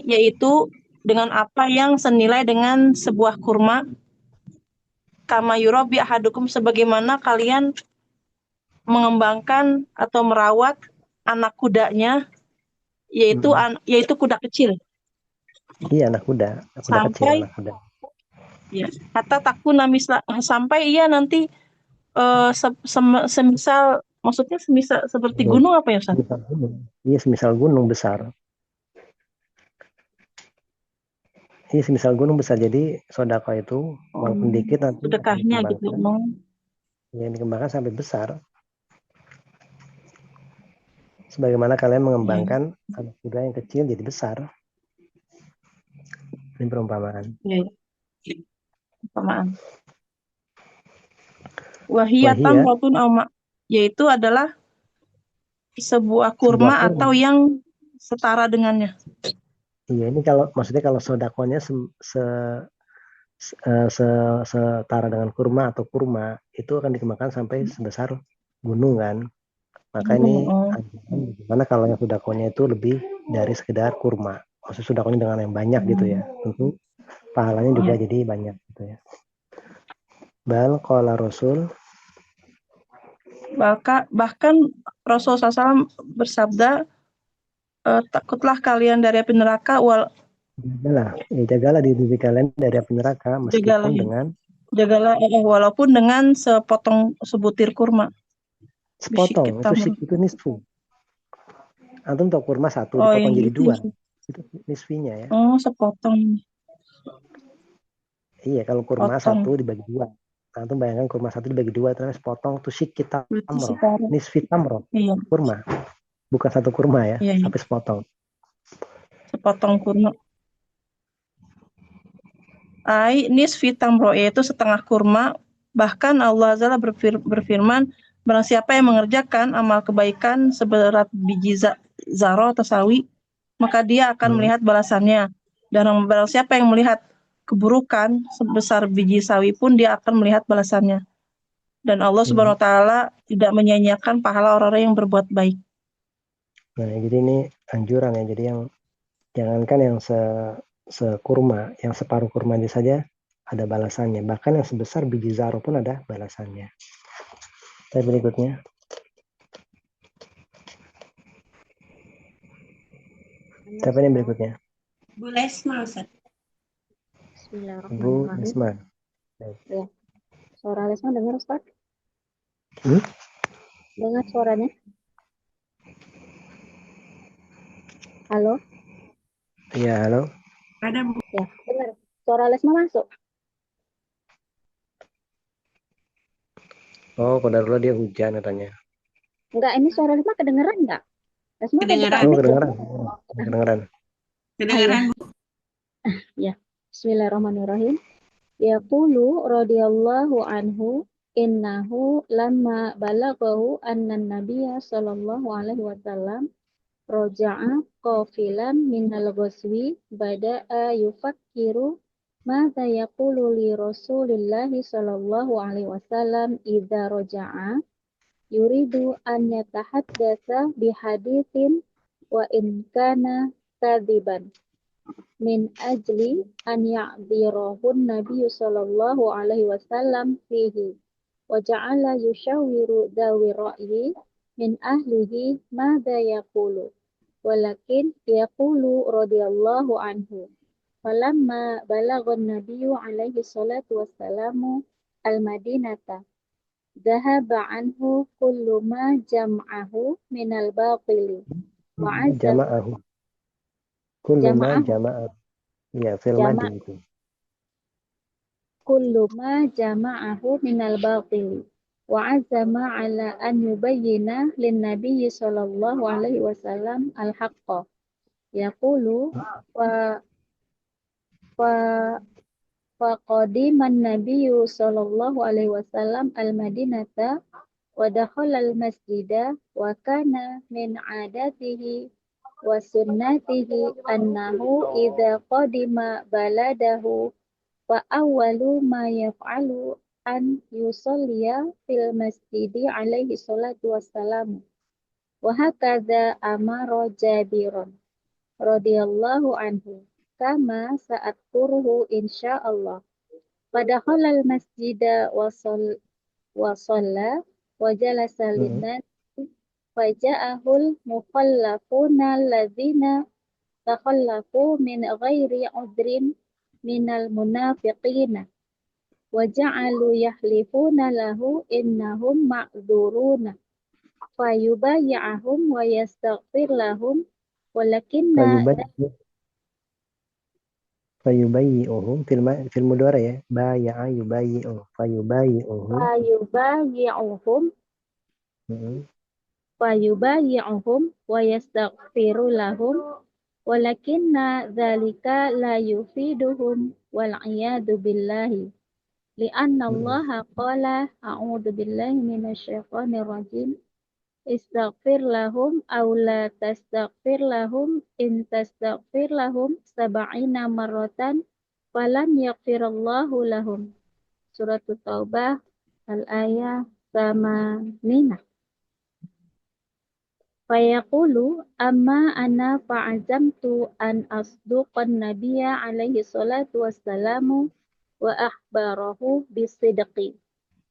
Yaitu dengan apa yang senilai dengan sebuah kurma, kama yurabi ahadukum, sebagaimana kalian mengembangkan atau merawat anak kudanya, yaitu Mm-mm. yaitu kuda kecil, Iya, anak kuda kecil, sampai anak kuda. ya kata takuna sampai ia nanti semisal, maksudnya semisal seperti Gunung. gunung apa ya Ustaz? Semisal gunung. Iya, semisal gunung besar. Iya, semisal gunung besar. Jadi sodako itu walaupun dikit nanti akan Sedekahnya gitu. dikembangkan. Yang dikembangkan sampai besar. Sebagaimana kalian mengembangkan anak kuda yang kecil jadi besar. Ini perumpamaan. Ya, perumpamaan. Wahiyatan Wahia, rotun auma, yaitu adalah sebuah sebuah kurma kurma. atau yang setara dengannya. Iya, ini kalau maksudnya kalau sodakonya setara dengan kurma atau kurma itu akan dikembangkan sampai sebesar gunung kan. Maka ini gimana kalau yang sodakonya itu lebih dari sekedar kurma. Maksud sodakonya dengan yang banyak gitu ya. Tentu pahalanya juga jadi banyak gitu ya. Bal qala Rasul, Bahkan Rasulullah SAW bersabda, takutlah kalian dari api neraka, jagalah diri kalian dari api neraka meskipun jagalah walaupun dengan sepotong sebutir kurma. sepotong itu nisfu. Antum tahu kurma satu dipotong jadi dua, itu nisfinya ya. Oh, sepotong. Iya, kalau kurma satu dibagi dua. Antum bayangkan kurma satu dibagi dua, terus potong tuh sikit tamroh, nisfi tamroh, kurma. Bukan satu kurma ya, sampai sepotong. Sepotong kurma. Nisfi tamroh, yaitu setengah kurma. Bahkan Allah Azza berfirman, barang siapa yang mengerjakan amal kebaikan seberat biji zarah atau sawi, maka dia akan melihat balasannya. Dan barang siapa yang melihat keburukan sebesar biji sawi pun dia akan melihat balasannya. Dan Allah Subhanahu wa taala tidak menyia-nyiakan pahala orang-orang yang berbuat baik. Nah, jadi ini anjuran ya. Jadi yang jangankan yang sekurma, yang separuh kurma ini saja ada balasannya. Bahkan yang sebesar biji zarah pun ada balasannya. Saya berikutnya. Siapa yang berikutnya? Bu Lesma, Ustaz. Bu Lesma. Ya. Suara Lesma dengar, Ustaz? Hmm? Dengar suaranya? Halo? Iya, halo. Ada, Bu. Ya, dengar. Suara Lesma masuk. Oh, kodarullah dia hujan katanya. Enggak, ini suara Lesma kedengeran enggak? Lesma kedengeran. Oh, kedengeran. Kedengeran. Ya. Bismillahirrahmanirrahim. Yaqulu radhiyallahu anhu innahu lamma balaghahu anna nabiyya sallallahu alaihi wasallam raja'a qafilan minal ghazwi bada'a yufakkiru madza yaqulu li Rasulillahi sallallahu alaihi wasallam idza raja'a yuridu an yatahaddatsa bihaditsin wa in kana kadziban min ajli an ya'dhirahun Nabi sallallahu alaihi wasallam fihi wa ja'ala yushawiru dawi ra'yi min ahlihi madza yaqulu walakin yaqulu radhiyallahu anhu falamma balaghan nabiyyu alaihi salatu wassalamu al-madinata dhahaba anhu kullu ma jam'ahu minal batili wa jama'ahu kullu ma jama'ahu ya fil madi itu kullu ma jama'ahu minal batili wa azama ala an yubayyina lin nabiyyi sallallahu alaihi wasallam al haqqa yaqulu wa faqadiman nabiyyu sallallahu alaihi wasallam al madinata wa dakhala al masjida wa kana min adatihi wa sunnatihi annahu idza qadima baladahu wa awwalu ma yaf'alu an yusalliya fil masjidi alaihi salatu wassalam wa hakadha amara Jabirun. radhiyallahu anhu, kama sa'adkuruhu insyaallah. Padakhalal masjida wa shalla wa jalasa Mm-mm. linnas faja'ahul mukhallafuna alladzina takhallafu min ghairi udrin minal munafiqina wa ja'alu yahlifuna lahu innahum ma'dzuruna fayubayyi'ahum wa yastaghfir lahum walakinna Fayubayyi'uhum fil mudhari ya. Baya'a yubayyi'u. Fayubayyi'uhum. fayubayyi'uhum Mm-mm. fayubayyi'uhum wa yastaghfiru lahum walakinna dzalika la yufiduhum wal iyadu billahi li'anna Mm-mm. Allah qala a'udzu billahi minasyaitonir rajim istaghfir lahum aw la tastaghfir lahum in tastaghfir lahum sab'ina marratan falan yaghfirallahu lahum. Surat Taubah al-ayah samanina. Fayaqulu amma ana fa'azamtu an asduqan nabiyya alaihi salatu wassalamu wa akhbarahu bisidqi.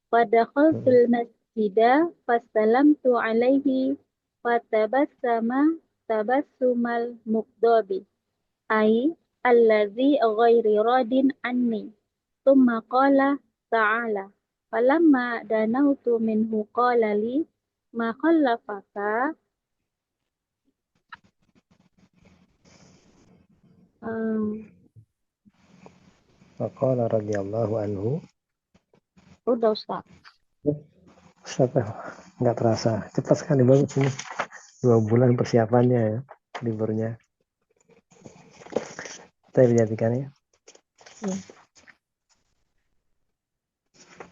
Fadakhaltul masjida fastalamtu alaihi fatabassama tabassumal muqdabi ai allazi ghairi radin anni thumma qala ta'ala falamma danautu minhu qala li ma khallafaka Faqala radhiyallahu anhu. udah Ustaz. Siapa? Nggak terasa. Cepat sekali bagus ini. 2 bulan persiapannya ya. Liburnya. Kita perhatikan ya.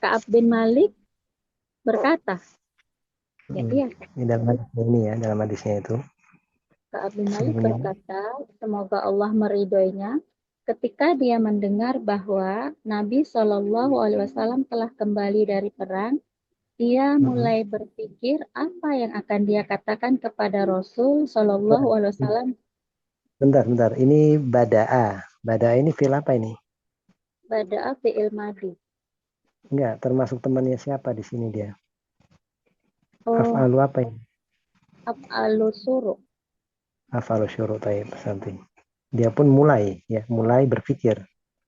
Ka'ab bin Malik berkata, Ini dalam hadisnya ini ya, dalam hadisnya itu. Ka'ab bin Malik berkata, semoga Allah meridhoinya, ketika dia mendengar bahwa Nabi Shallallahu Alaihi Wasallam telah kembali dari perang, dia mulai berpikir apa yang akan dia katakan kepada Rasul Shallallahu Alaihi Wasallam. Bentar. Ini bada'a. Bada'a ini fil apa ini? Bada'a fi'il madi. Enggak, termasuk temannya siapa di sini dia? Oh, Af'alu apa ini? af'alu suru. Af'alu syuru' taib nanti. Dia pun mulai berpikir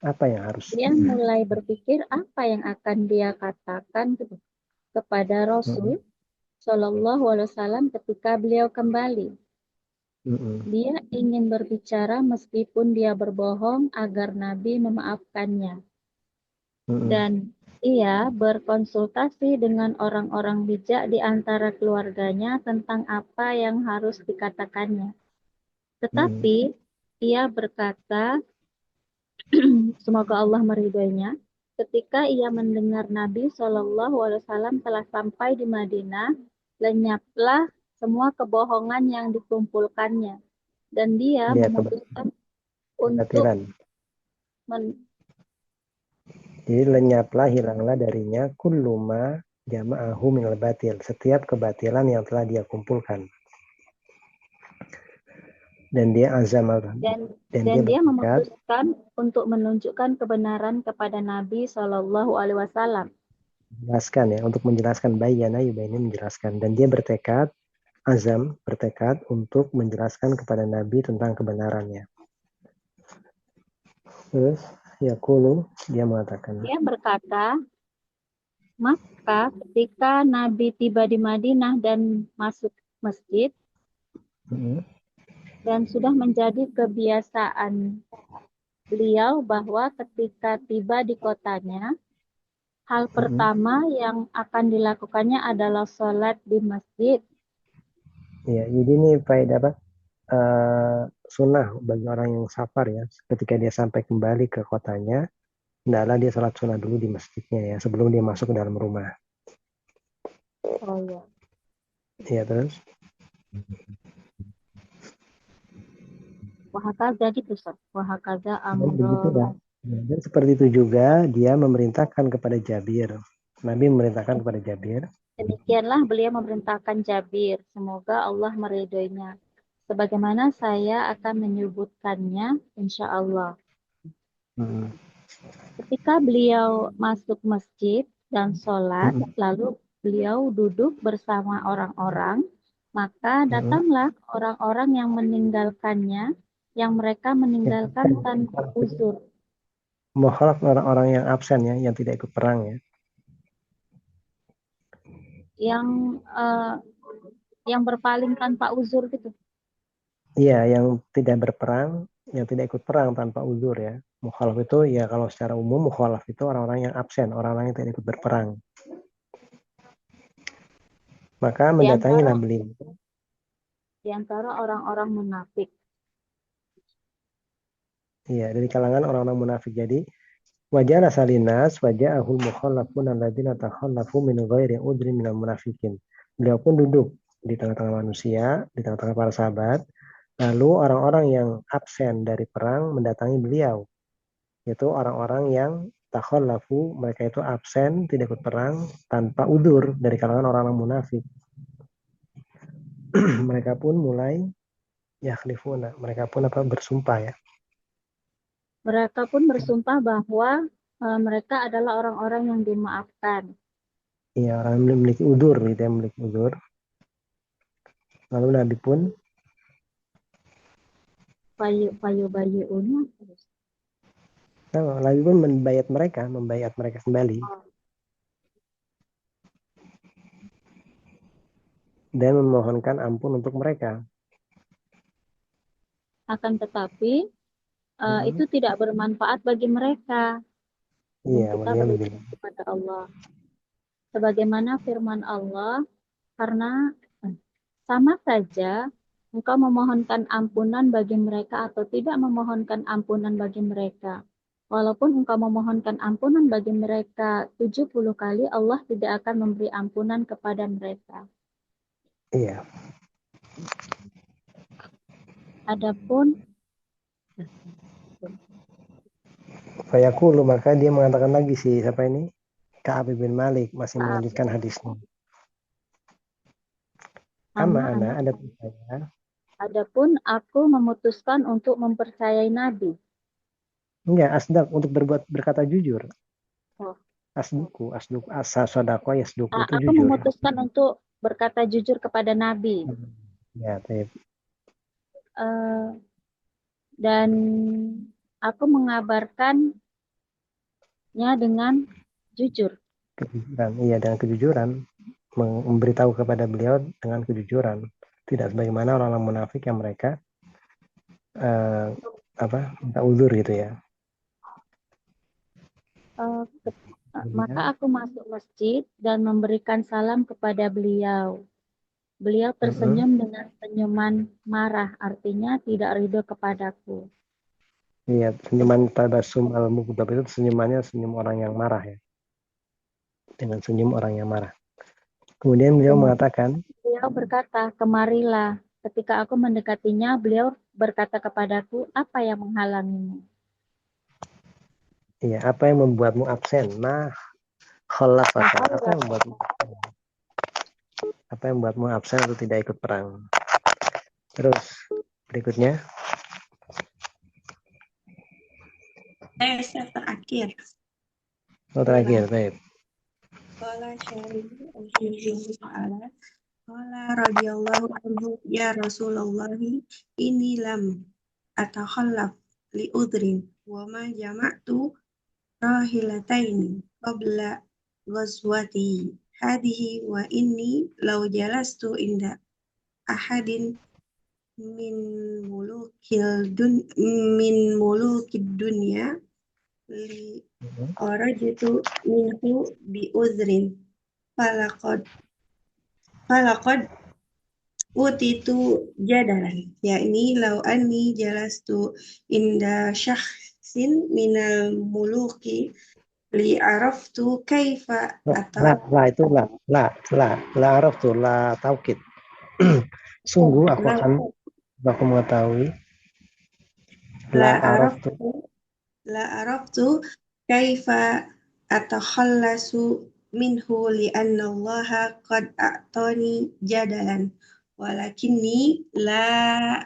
apa yang harus. Dia mulai berpikir apa yang akan dia katakan kepada Rasul Shallallahu Alaihi Wasallam ketika beliau kembali. Dia ingin berbicara meskipun dia berbohong agar Nabi memaafkannya. Dan ia berkonsultasi dengan orang-orang bijak di antara keluarganya tentang apa yang harus dikatakannya. Tetapi ia berkata, semoga Allah meridhoinya, ketika ia mendengar Nabi Shallallahu Alaihi Wasallam telah sampai di Madinah, lenyaplah semua kebohongan yang dikumpulkannya. Dan dia memutuskan untuk jadi lenyaplah, hilanglah darinya kulluma jama'ahu minal batil, setiap kebatilan yang telah dia kumpulkan. Dan dia azam dan dia memutuskan untuk menunjukkan kebenaran kepada Nabi Shallallahu Alaihi Wasallam. Menjelaskan ya, untuk menjelaskan bayana yubayni, menjelaskan, dan dia bertekad untuk menjelaskan kepada Nabi tentang kebenarannya. Terus yaqulu, dia mengatakan, dia berkata, maka ketika Nabi tiba di Madinah dan masuk masjid, dan sudah menjadi kebiasaan beliau bahwa ketika tiba di kotanya, hal pertama yang akan dilakukannya adalah sholat di masjid. Ya, jadi ini faedah apa? Sunnah bagi orang yang safar ya. Ketika dia sampai kembali ke kotanya, hendaklah dia sholat sunnah dulu di masjidnya ya, sebelum dia masuk ke dalam rumah. Oh ya. Iya, terus? Wahakaza gitu, Sob. Wahakaza amrullah. Dan seperti itu juga dia memerintahkan kepada Jabir. Nabi memerintahkan kepada Jabir. Demikianlah beliau memerintahkan Jabir. Semoga Allah meridhoinya. sebagaimana saya akan menyebutkannya insya Allah. Hmm. Ketika beliau masuk masjid dan sholat, Hmm. lalu beliau duduk bersama orang-orang, maka datanglah orang-orang yang meninggalkannya, yang mereka meninggalkan tanpa uzur. Mukhalaf orang-orang yang absen ya, yang tidak ikut perang ya. Yang berpaling tanpa uzur gitu. Iya, yang tidak berperang, yang tidak ikut perang tanpa uzur ya. Mukhalaf itu ya kalau secara umum mukhalaf itu orang-orang yang absen, orang-orang yang tidak ikut berperang. Maka mendatangilah beliau Di antara orang-orang munafik. iya, dari kalangan orang-orang munafik. Jadi wajah salinas, wajah ahul mukhallafun alladzina takhallafu min ghairi udrin minal munafikin. Beliau pun duduk di tengah-tengah manusia, di tengah-tengah para sahabat. Lalu orang-orang yang absen dari perang mendatangi beliau, yaitu orang-orang yang takhallafu, mereka itu absen, tidak ikut perang tanpa udzur dari kalangan orang-orang munafik. Mereka pun mulai yakhlifuna, mereka pun bersumpah ya. Mereka pun bersumpah bahwa mereka adalah orang-orang yang dimaafkan. Iya, orang yang memiliki udzur gitu ya, memiliki udzur. Lalu Nabi pun Fayubayyu'una. Nabi pun membayat mereka kembali dan memohonkan ampun untuk mereka. Akan tetapi itu tidak bermanfaat bagi mereka. Iya, Kita beliau beriman kepada Allah. Sebagaimana firman Allah, karena sama saja engkau memohonkan ampunan bagi mereka atau tidak memohonkan ampunan bagi mereka. Walaupun engkau memohonkan ampunan bagi mereka 70 kali, Allah tidak akan memberi ampunan kepada mereka. Iya. Adapun Fayaqulu, maka dia mengatakan lagi siapa ini? Ka'ab bin Malik masih melanjutkan hadisnya. Adapun aku memutuskan untuk mempercayai Nabi. Enggak, asdak untuk berkata jujur. Oh. Asduku, asa sodako yasduku itu Aku jujur. memutuskan untuk berkata jujur kepada Nabi. Ya, dan aku mengabarkannya dengan jujur. Kejujuran, iya, dengan kejujuran, memberitahu kepada beliau dengan kejujuran, tidak sebagaimana orang-orang munafik yang mereka minta uzur gitu ya. Maka aku masuk masjid dan memberikan salam kepada beliau. Beliau tersenyum dengan senyuman marah, artinya tidak ridho kepadaku. Iya, senyuman tabasum al-mughdab itu senyumannya senyum orang yang marah ya. Dengan senyum orang yang marah. Kemudian beliau mengatakan, beliau berkata, kemarilah. Ketika aku mendekatinya, beliau berkata kepadaku, apa yang menghalangimu? iya, apa yang membuatmu absen? Khallafaka. Apa yang membuatmu absen atau tidak ikut perang? Terus berikutnya. Terakhir. Terakhir, baik. Qala Syarih al-Ta'ala Qala radhiyallahu anhu ya Rasulullah inni lam atakhallaf li udrin wa ma jama'tu rahilataini qabla ghazwati hadhihi wa inni law jalastu inda ahadin min mulukid dunya li arajitu minhu bi udrin falaqad utitu jadalan yakni law anni jalastu inda syakhsin minal muluki li araftu kaifa itu araftu la taukid. Sungguh aku mengetahui la araftu kaifa atakhallasu minhu li anna Allah qad a'tani jadalan walakinni la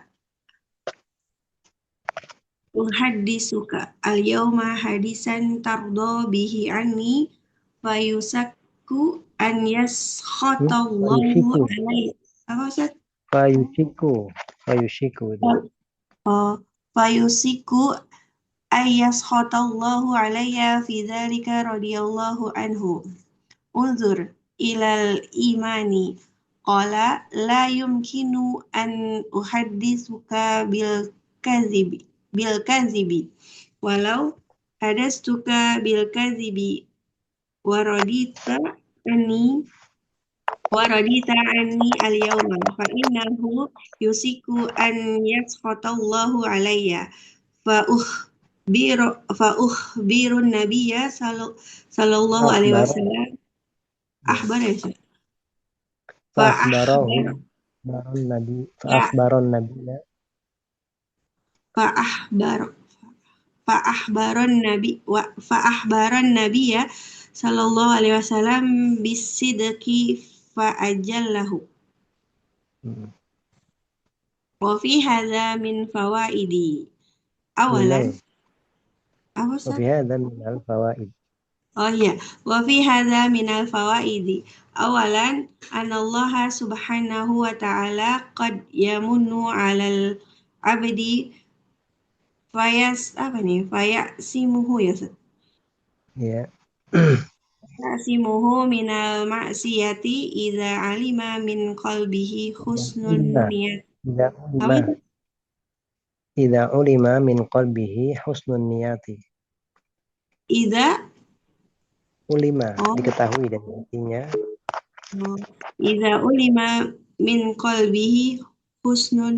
uhaddisuka al-yawma hadisan tardo bihi anni fayusakku an yaskhatallahu Fayushiku. alaihi. Apa Ustaz? Fayushiku. Itu. Oh, fayusiku ayyashatallahu alayya fi dzalika radhiyallahu anhu. Unzur ilal imani. Qala la yumkinu an uhaddithuka bil kazibi. Walau hadastuka bil kazibi waradita anni al yawma fa innahu yusiku an yaskhatallahu alayya fa ukhbirun nabiyya sallallahu alaihi wasallam ahbar ya Syekh? Fa'akhbaron nabi. Fa'ahbaron nabiyya sallallahu alaihi wasallam bisidqi fa'ajallahu. Wa fi hadza min fawaidi. Awalan, apa Ustaz? Wa fi hadza minal fawaid. Oh iya, wa fi hadza minal fawaidi. Awalan, anallaha subhanahu wa ta'ala qad yamunnu 'alal 'abdi fayasimuhu ya Ustaz. Ya. Yasimuhu minal ma'siyati idza alima min qalbihi husnun niyat. Idza ulima min qalbihi husnun niyati. Idza ulima diketahui dan artinya idza ulima min qalbihi husnun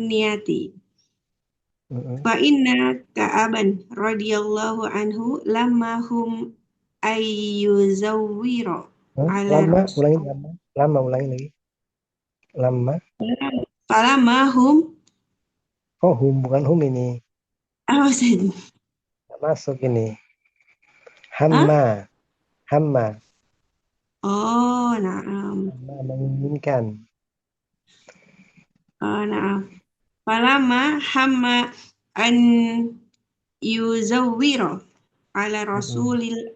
niyati. Fa inna Ka'aban radhiyallahu anhu lamma hum ayyuzawwira ala ulangi lama falamma hum bukan hum ini apa sih? Masuk ini hamma. Oh, na'am. Menginginkan. Oh, na'am. Falamma hamma an yuzawwira ala rasuli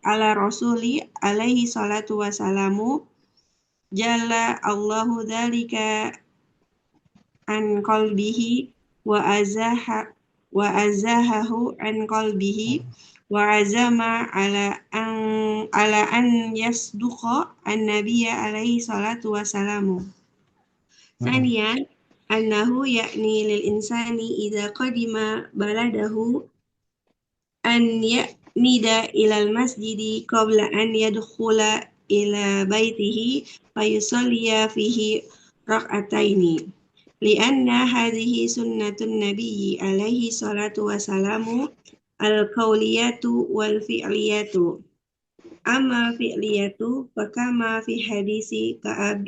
alaihi salatu wassalamu jalla Allahu dzalika an qalbihi wa azahahu an qalbihi wa azama ala an yasduqa an nabiyya alaihi salatu wassalamu. Saniyan annahu yakni lil insani idza qadima baladahu an ya'mida ilal masjidi qabla an yadkhula ila baitihi fayusalliya fihi rak'ataini lianna hadhihi sunnatun nabiyyi alaihi salatu wassalamu al-qawliyatu wal fi'liyatu. Amma fi'liyatu fakama fi hadisi Ka'ab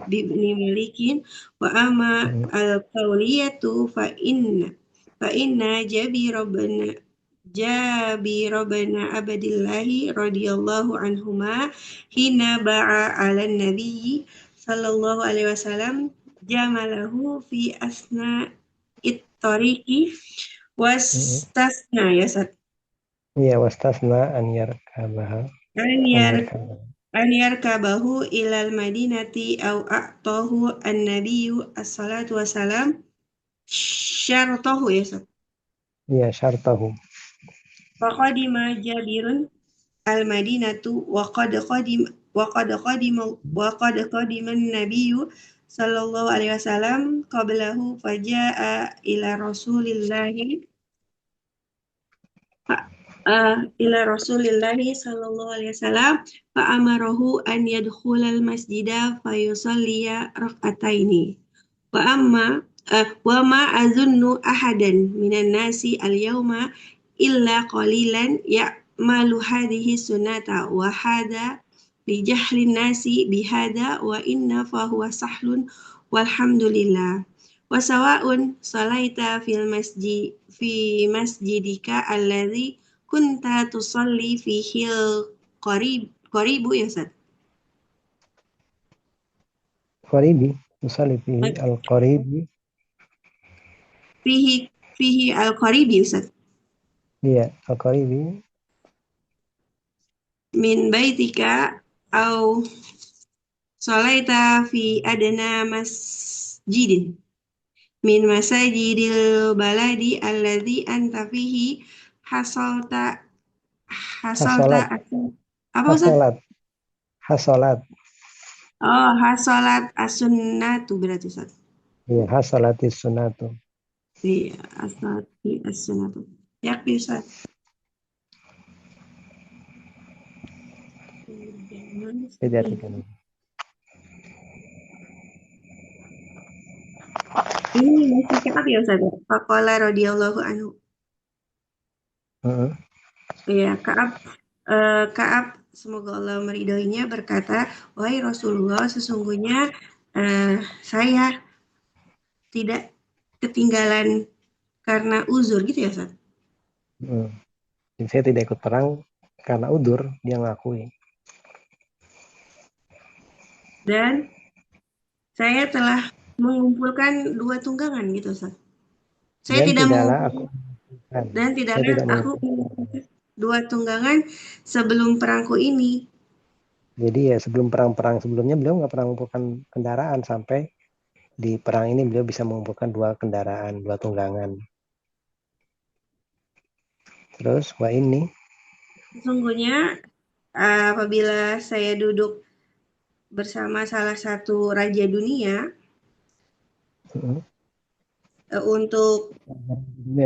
ibn Malikin wa amma al-qawliyatu fa inna Jabir bin Abdillahi radhiyallahu anhuma hina ba'a 'ala nabiyyi sallallahu alaihi wasallam jamalahu fi asna it-tariqi wastasna ya Ustaz. Iya, wastasna an yarkabaha. An yarkabahu ilal madinati au a'tahu an-nabiyyu as-salatu wassalam syartahu ya Ustaz. Iya, syartahu. Faqadima Jabirun al-Madinatu wa qad qadima an-nabiyyu sallallahu alaihi wasallam qablahu faja'a ila rasulillahi sallallahu alaihi wasallam fa amarahu an yadkhulal masjida fa yusalliya rak'ataini wa ma azunnu ahadan minan nasi al-yawma illa qalilan ya'malu hadhihi sunnata wa hadha li jahlin nasi bihada wa inna fa huwa sahlun walhamdulillah wa sawa'un salaita fi masjidika alladhi kunta tusalli fihil qaribu ya Ustaz. Al-Qaribi, tusalli fihi Al-Qaribi. Fihi al-qaribi Ustaz. Iya, Al-Qaribi. Min baitika au sholaita fi adna masjidin min masajidil baladi alladzi anta fihi hasalta hasalta Hasolat, apa Ustaz? hasolat, hasolat. Oh, hasolat as-sunnatu berarti Ustaz. Iya, hasolatis sunatu. Iya, as-salati as-sunnatu. Ya, Ustaz. Tidak artikan. Ini masih Ka'ab ya Ustaz? Faqala radhiyallahu anhu. Heeh. Iya, Ka'ab semoga Allah meridhoinya berkata, wahai Rasulullah, sesungguhnya saya tidak ketinggalan karena uzur gitu ya Ustaz? Jadi saya tidak ikut perang karena udur, dia ngakui. Dan saya telah mengumpulkan 2 tunggangan gitu Ustaz. Saya Dan tidak tidaklah mengumpulkan dan saya tidaklah tidak aku mengumpulkan 2 tunggangan sebelum perangku ini. Jadi ya sebelum perang-perang sebelumnya beliau nggak pernah mengumpulkan kendaraan, sampai di perang ini beliau bisa mengumpulkan 2 kendaraan, 2 tunggangan. Terus ini Sesungguhnya apabila saya duduk bersama salah satu raja dunia untuk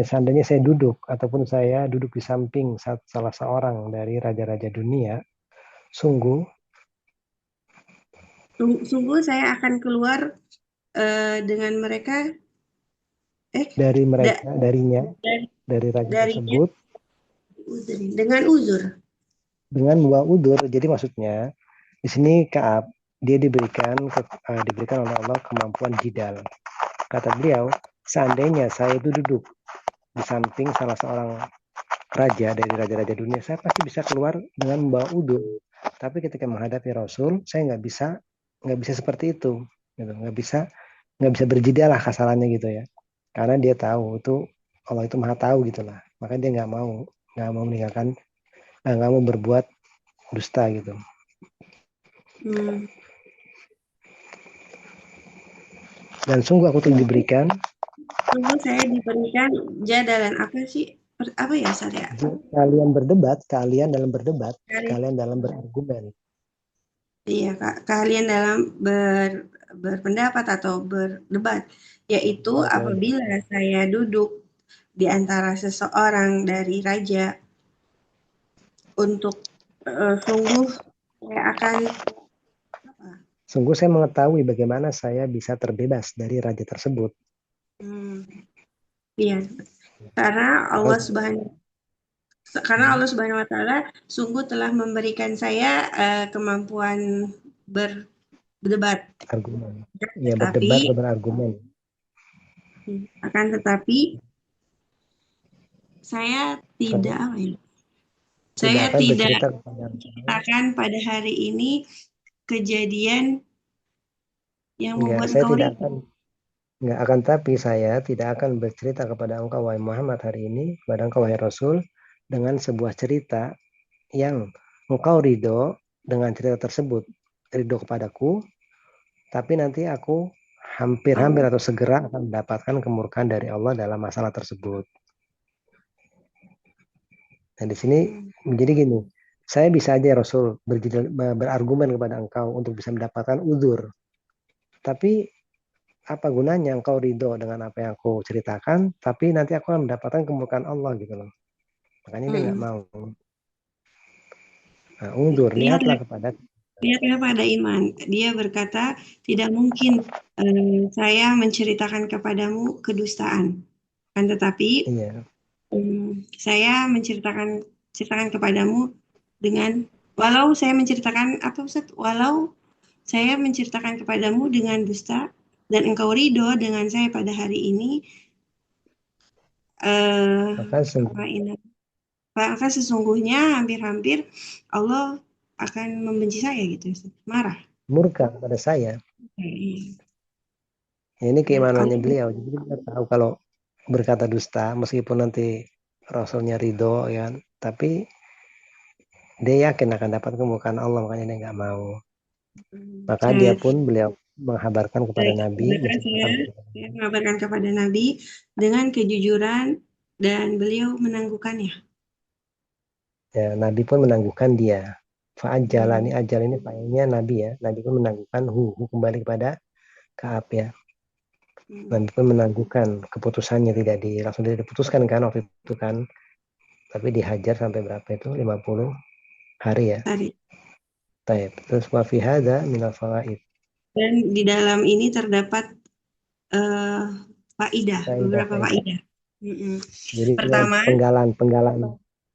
seandainya saya duduk ataupun saya duduk di samping salah seorang dari raja-raja dunia, sungguh saya akan keluar dengan mereka darinya dari raja tersebut dengan uzur. Dengan 2 udur. Jadi maksudnya di sini Ka'ab dia diberikan oleh Allah kemampuan jidal. Kata beliau, seandainya saya itu duduk di samping salah seorang raja dari raja-raja dunia, saya pasti bisa keluar dengan membawa udur. Tapi ketika menghadapi Rasul, saya nggak bisa seperti itu, gitu. Nggak bisa berjidal lah kasarannya gitu ya. Karena dia tahu itu Allah itu maha tahu gitulah. Makanya dia nggak mau meninggalkan, nggak mau berbuat dusta gitu. Dan sungguh aku telah diberikan. Sungguh saya diberikan jadalan apa sih? Apa ya saya? Kalian dalam berdebat, kalian dalam berargumen. Iya, kalian dalam berpendapat atau berdebat, yaitu apabila saya duduk di antara seseorang dari raja untuk sungguh saya mengetahui bagaimana saya bisa terbebas dari raja tersebut. Iya, karena Allah Subhanahu wa Ta'ala sungguh telah memberikan saya kemampuan berdebat. Argumen. Ya, berdebat atau berargumen. Akan tetapi saya tidak menceritakan pada hari ini kejadian yang membuat saya tidak akan bercerita kepada engkau wahai Muhammad hari ini, kepada engkau wahai Rasul, dengan sebuah cerita yang engkau ridho dengan cerita tersebut, ridho kepadaku, tapi nanti aku hampir atau segera akan mendapatkan kemurkaan dari Allah dalam masalah tersebut. Dan di sini menjadi gini, saya bisa aja Rasul berargumen kepada engkau untuk bisa mendapatkan uzur. Tapi apa gunanya engkau ridho dengan apa yang aku ceritakan, tapi nanti aku akan mendapatkan kemurkaan Allah gitu loh. Makanya dia nggak mau. Nah, uzur, lihatlah pada iman. Dia berkata, tidak mungkin saya menceritakan kepadamu kedustaan. Kan tetapi saya menceritakan kepadamu dengan walau saya menceritakan kepadamu dengan dusta dan engkau ridho dengan saya pada hari ini, maka sesungguhnya hampir-hampir Allah akan membenci saya gitu, marah, murka pada saya. Iya. Ya, ini Dan keimanannya Allah, beliau. Jadi kita tahu kalau berkata dusta, meskipun nanti Rasulnya ridho, ya, tapi dia yakin akan dapat kemuliaan Allah, makanya dia nggak mau. Maka dia saya, pun beliau menghabarkan kepada Nabi, menceritakan saya mengabarkan kepada Nabi dengan kejujuran dan beliau menangguhkannya. ya, Nabi pun menangguhkan dia. Fa'ajala, ini Hmm. ajal ini fa'ilnya Nabi ya. Nabi pun menangguhkan kembali kepada Ka'ab ya. Hmm. Nabi pun menangguhkan keputusannya, langsung tidak diputuskan kan waktu itu kan. Tapi dihajar sampai berapa itu? 50 hari ya. Tadi. Taib. Terus wa fi hadza minal fawaid. Dan di dalam ini terdapat eh, beberapa Faidah. faidah. Mm-mm. Jadi Pertama,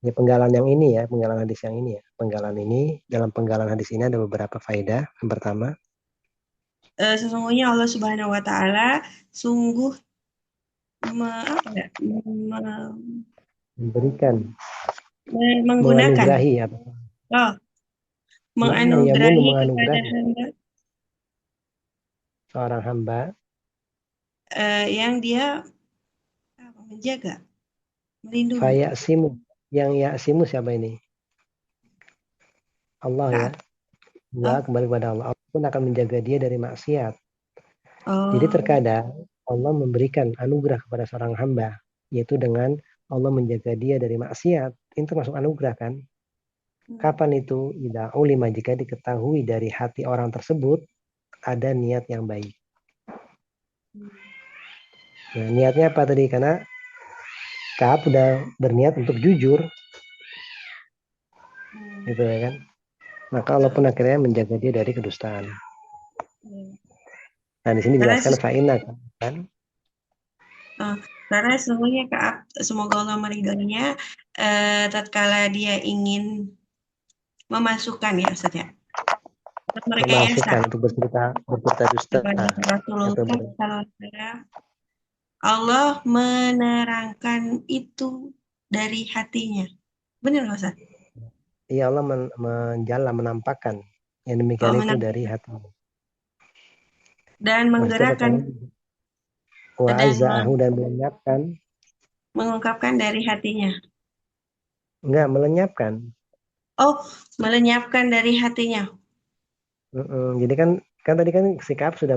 penggalan yang ini ya, penggalan hadis yang ini ya. Penggalan ini, dalam penggalan hadis ini ada beberapa faedah. Yang pertama, sesungguhnya Allah Subhanahu wa taala sungguh memberikan, menggunakan menganugerahi apa? oh, Yamunu menganugerahi kepada menganugerahi hamba seorang hamba yang dia menjaga, melindungi. fayasimu. Yang yasimu siapa ini? Allah ya. Kaat. Dua, Oh, kembali kepada Allah. Allah pun akan menjaga dia dari maksiat. Jadi oh, terkadang Allah memberikan anugerah kepada seorang hamba, yaitu dengan Allah menjaga dia dari maksiat. Ini termasuk anugerah kan? Kapan itu? Idza ulima, jika diketahui dari hati orang tersebut ada niat yang baik. Nah, niatnya apa tadi? Karena Kaab udah berniat untuk jujur, gitu ya kan? Maka Allah pun akhirnya menjaga dia dari kedustaan. Nah, di sini karena dijelaskan fa'ina kan? karena sesungguhnya Kaat, semoga Allah meridhoinya, tatkala dia ingin memasukkan ya Ustaz ya, untuk merekayasa Memasukkan untuk bercerita dusta kepada Rasulullah atau SAW, Allah menerangkan itu dari hatinya. Benar nggak Ustaz? iya, Allah menampakkan yang demikian itu dari hati. Dan Maksudnya menggerakkan katakan wa dan azza'ahu, dan melenyapkan, mengungkapkan dari hatinya. enggak melenyapkan. Oh, melenyapkan dari hatinya. Jadi kan tadi kan si Kaab sudah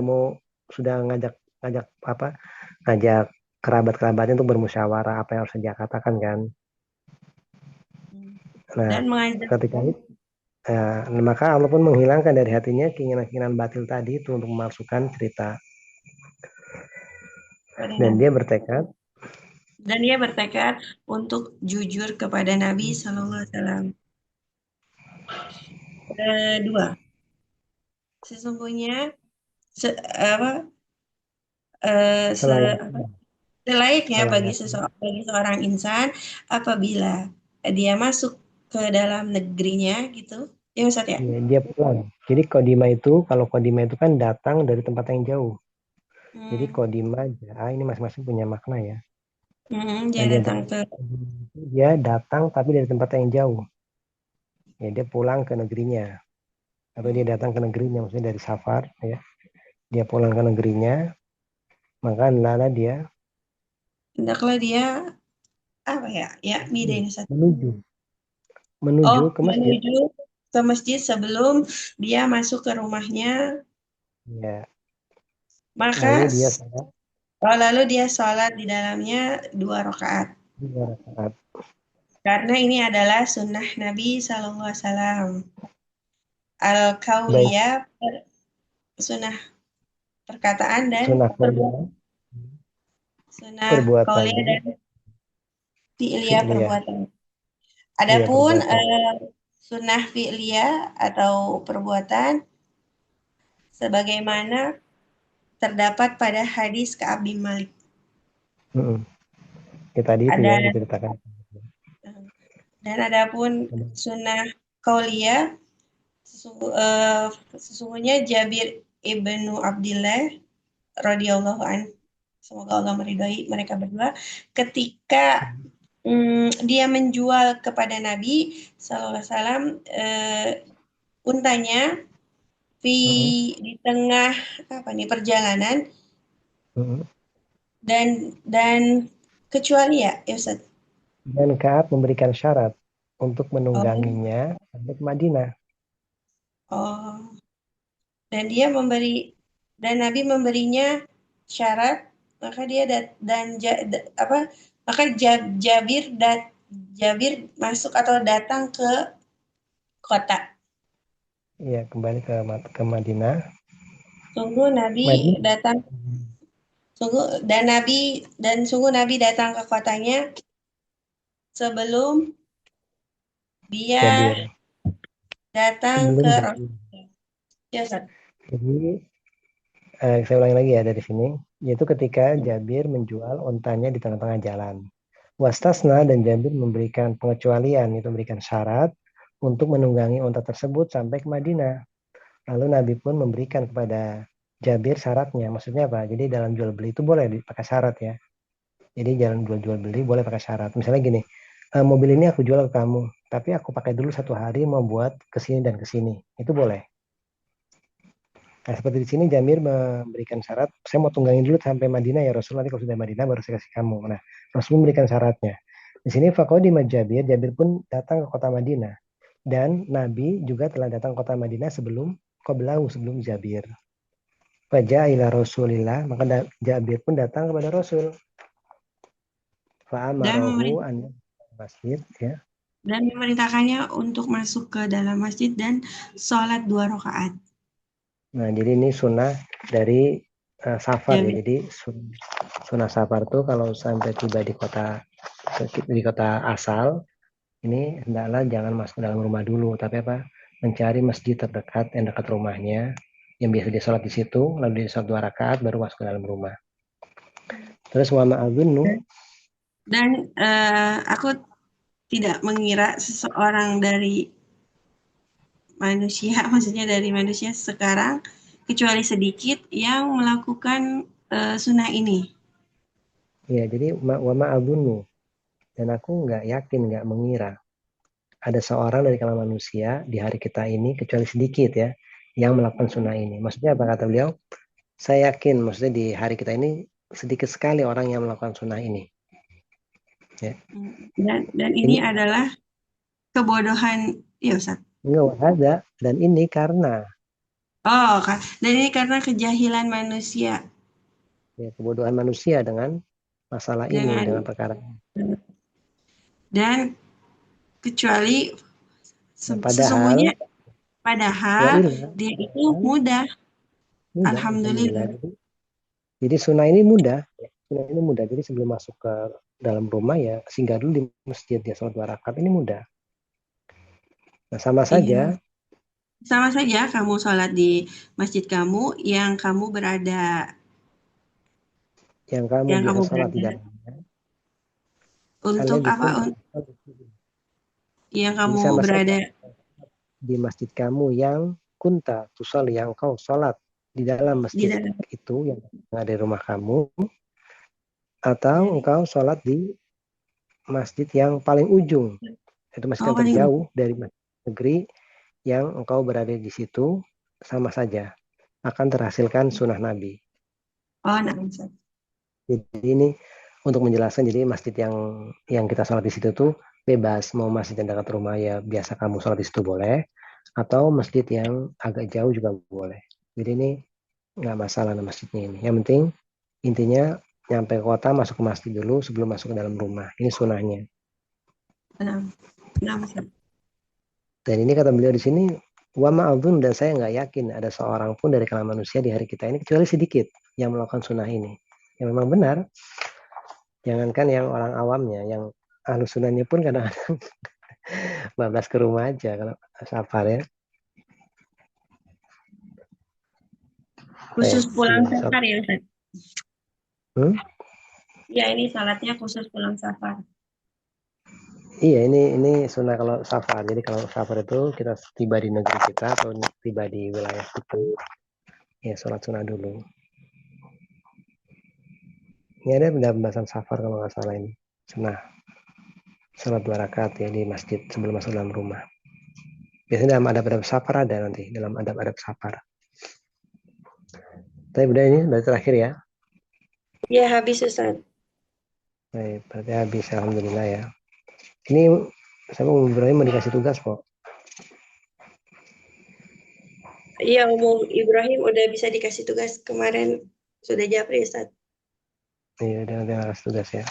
ngajak ngajak apa? Ngajak kerabat-kerabatnya untuk bermusyawarah apa yang harus dia katakan kan. Nah, Dan mengajak ketika itu maka Allah pun menghilangkan dari hatinya keinginan-keinginan batil tadi itu untuk memasukkan cerita. Dan dia bertekad untuk jujur kepada Nabi Sallallahu Alaihi Wasallam. Kedua, sesungguhnya se, apa, selayaknya selayaknya bagi selayaknya seorang insan apabila dia masuk ke dalam negerinya gitu. Ya Ustaz ya. dia pulang. Jadi kalau kodima itu kan datang dari tempat yang jauh. Jadi kodima ini masing-masing punya makna ya. Dia datang ke Dia datang tapi dari tempat yang jauh. Ya, dia pulang ke negerinya. Atau dia datang ke negerinya, maksudnya dari safar ya. Dia pulang ke negerinya, maka lala dia hendaklah dia apa ya? Ya, deh Ustaz. menuju Oh, ke masjid. menuju ke masjid sebelum dia masuk ke rumahnya, Ya, maka lalu dia salat lalu dia sholat di dalamnya 2 rakaat. 2 rakaat. Karena ini adalah sunnah Nabi Sallallahu Alaihi Wasallam. Baik, Al-Kauliyah, sunnah perkataan dan sunnah perbuatan. qauliyah, Sunnah perbuatan. kauliyah dan fi'liyah Fi'liyah. perbuatan. Iya, Adapun perbuatan. sunnah fi'liyah atau perbuatan sebagaimana terdapat pada hadis Ka'ab bin Malik. Ya, tadi itu ya Ada diceritakan. dan adapun sunnah kauliyah sesungguhnya Jabir ibnu Abdillah radhiyallahu an, semoga Allah meridhai mereka berdua, ketika dia menjual kepada Nabi sallallahu alaihi wasallam untanya, di tengah perjalanan dan kecuali ya Ustaz. Dan Ka'ab memberikan syarat untuk menungganginya sampai ke Madinah. Oh. Dan Nabi memberinya syarat, maka Jabir masuk atau datang ke kota. Iya, kembali ke Madinah. Sungguh Nabi datang datang ke kotanya sebelum dia Jabir. datang Sebelum ke Jabir. Rasulullah. Ya, Ustaz. Jadi saya ulangi lagi ya dari sini, yaitu ketika Jabir menjual ontanya di tengah-tengah jalan. Wastasna dan Jabir memberikan pengecualian, itu memberikan syarat untuk menunggangi onta tersebut sampai ke Madinah. Lalu Nabi pun memberikan kepada Jabir syaratnya. Maksudnya apa? Jadi dalam jual beli itu boleh pakai syarat ya. Jadi dalam jual beli boleh pakai syarat. Misalnya gini, mobil ini aku jual ke kamu, tapi aku pakai dulu 1 hari mau buat kesini dan kesini. Itu boleh. Nah, seperti di sini Jabir memberikan syarat, saya mau tunggangin dulu sampai Madinah ya Rasul, nanti kalau sudah Madinah baru saya kasih kamu. Nah, Rasul memberikan syaratnya. Di sini faqadima Jabir, Jabir pun datang ke kota Madinah. Dan Nabi juga telah datang ke kota Madinah sebelum Jabir. Faja'a ila Rasulillah, maka Jabir pun datang kepada Rasul. Fa'amarahu an masjid ya. Dan memerintahkannya untuk masuk ke dalam masjid dan sholat 2 rakaat. Nah, jadi ini sunnah dari safar ya. Jadi sunnah safar tuh kalau sampai tiba di kota asal, ini hendaklah jangan masuk dalam rumah dulu, tapi mencari masjid terdekat yang dekat rumahnya, yang biasa dia sholat di situ, lalu dia sholat 2 rakaat baru masuk ke dalam rumah. Terus wa ma'adunnu. Dan aku tidak mengira seseorang dari manusia, maksudnya dari manusia sekarang, kecuali sedikit yang melakukan sunnah ini. Ya, jadi wa ma'adunnu. Dan aku nggak yakin, nggak mengira ada seorang dari kalangan manusia di hari kita ini, kecuali sedikit ya, yang melakukan sunnah ini. Maksudnya apa kata beliau? Saya yakin, maksudnya di hari kita ini sedikit sekali orang yang melakukan sunnah ini. Ya. Dan ini adalah kebodohan, ya Ustaz? Enggak ada, dan ini karena. Dan ini karena kejahilan manusia. Ya, kebodohan manusia dengan masalah ini, dengan perkara ini. Dan kecuali sesungguhnya, padahal dia itu mudah. Alhamdulillah. Jadi sunnah ini mudah. Jadi sebelum masuk ke dalam rumah ya singgah dulu di masjid ya sholat 2 rakaat, ini mudah. Nah, sama saja Kamu sholat di masjid kamu yang kamu berada sholat di dalamnya. Untuk apa? Yang kamu berada di masjid kamu yang kunta tusol, yang kau sholat di dalam masjid itu yang ada di rumah kamu, atau engkau sholat di masjid yang paling ujung, itu masjid yang terjauh dari negeri yang engkau berada di situ, sama saja akan terhasilkan sunnah Nabi. Jadi ini untuk menjelaskan, jadi masjid yang kita sholat di situ tuh bebas, mau masjid yang dekat rumah ya biasa kamu sholat di situ boleh, atau masjid yang agak jauh juga boleh. Jadi ini nggak masalah masjidnya ini. Yang penting intinya nyampe kota masuk ke masjid dulu sebelum masuk ke dalam rumah. Ini sunnahnya. Dan ini kata beliau di sini, wa ma'adun, dan saya nggak yakin ada seorang pun dari kalangan manusia di hari kita ini kecuali sedikit yang melakukan sunnah ini. Yang memang benar. Jangankan yang orang awamnya, yang ahlu sunnahnya pun kadang-kadang bablas ke rumah aja kalau safar ya. Khusus pulang safar ya Ustaz? Ya, ini salatnya khusus pulang safar. Iya, ini sunnah kalau safar. Jadi kalau safar itu kita tiba di negeri kita atau tiba di wilayah kita, ya sholat sunnah dulu. Ini ada pembahasan safar kalau nggak salah ini. Sunnah sholat 2 rakaat ya di masjid sebelum masuk dalam rumah. Biasanya dalam adab-adab safar ada nanti, dalam adab-adab safar. Tapi udah ini berarti terakhir ya. Ya, habis Ustaz. Baik, berarti habis. Alhamdulillah ya. Ini saya mau Ibrahim mau dikasih tugas kok. Iya, Umum Ibrahim udah bisa dikasih tugas kemarin. Sudah japri Ustaz. Iya, udah nanti kasih tugas ya.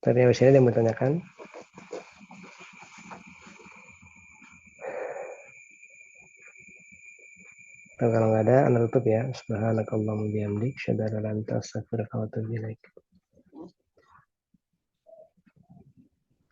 Tadi habis ini ada yang mau tanyakan? Kalau nggak ada, anda tutup ya. Subhanakallahumma bihamdik, asyhadu an la ilaha illa anta, astaghfiruka wa atubu ilaik.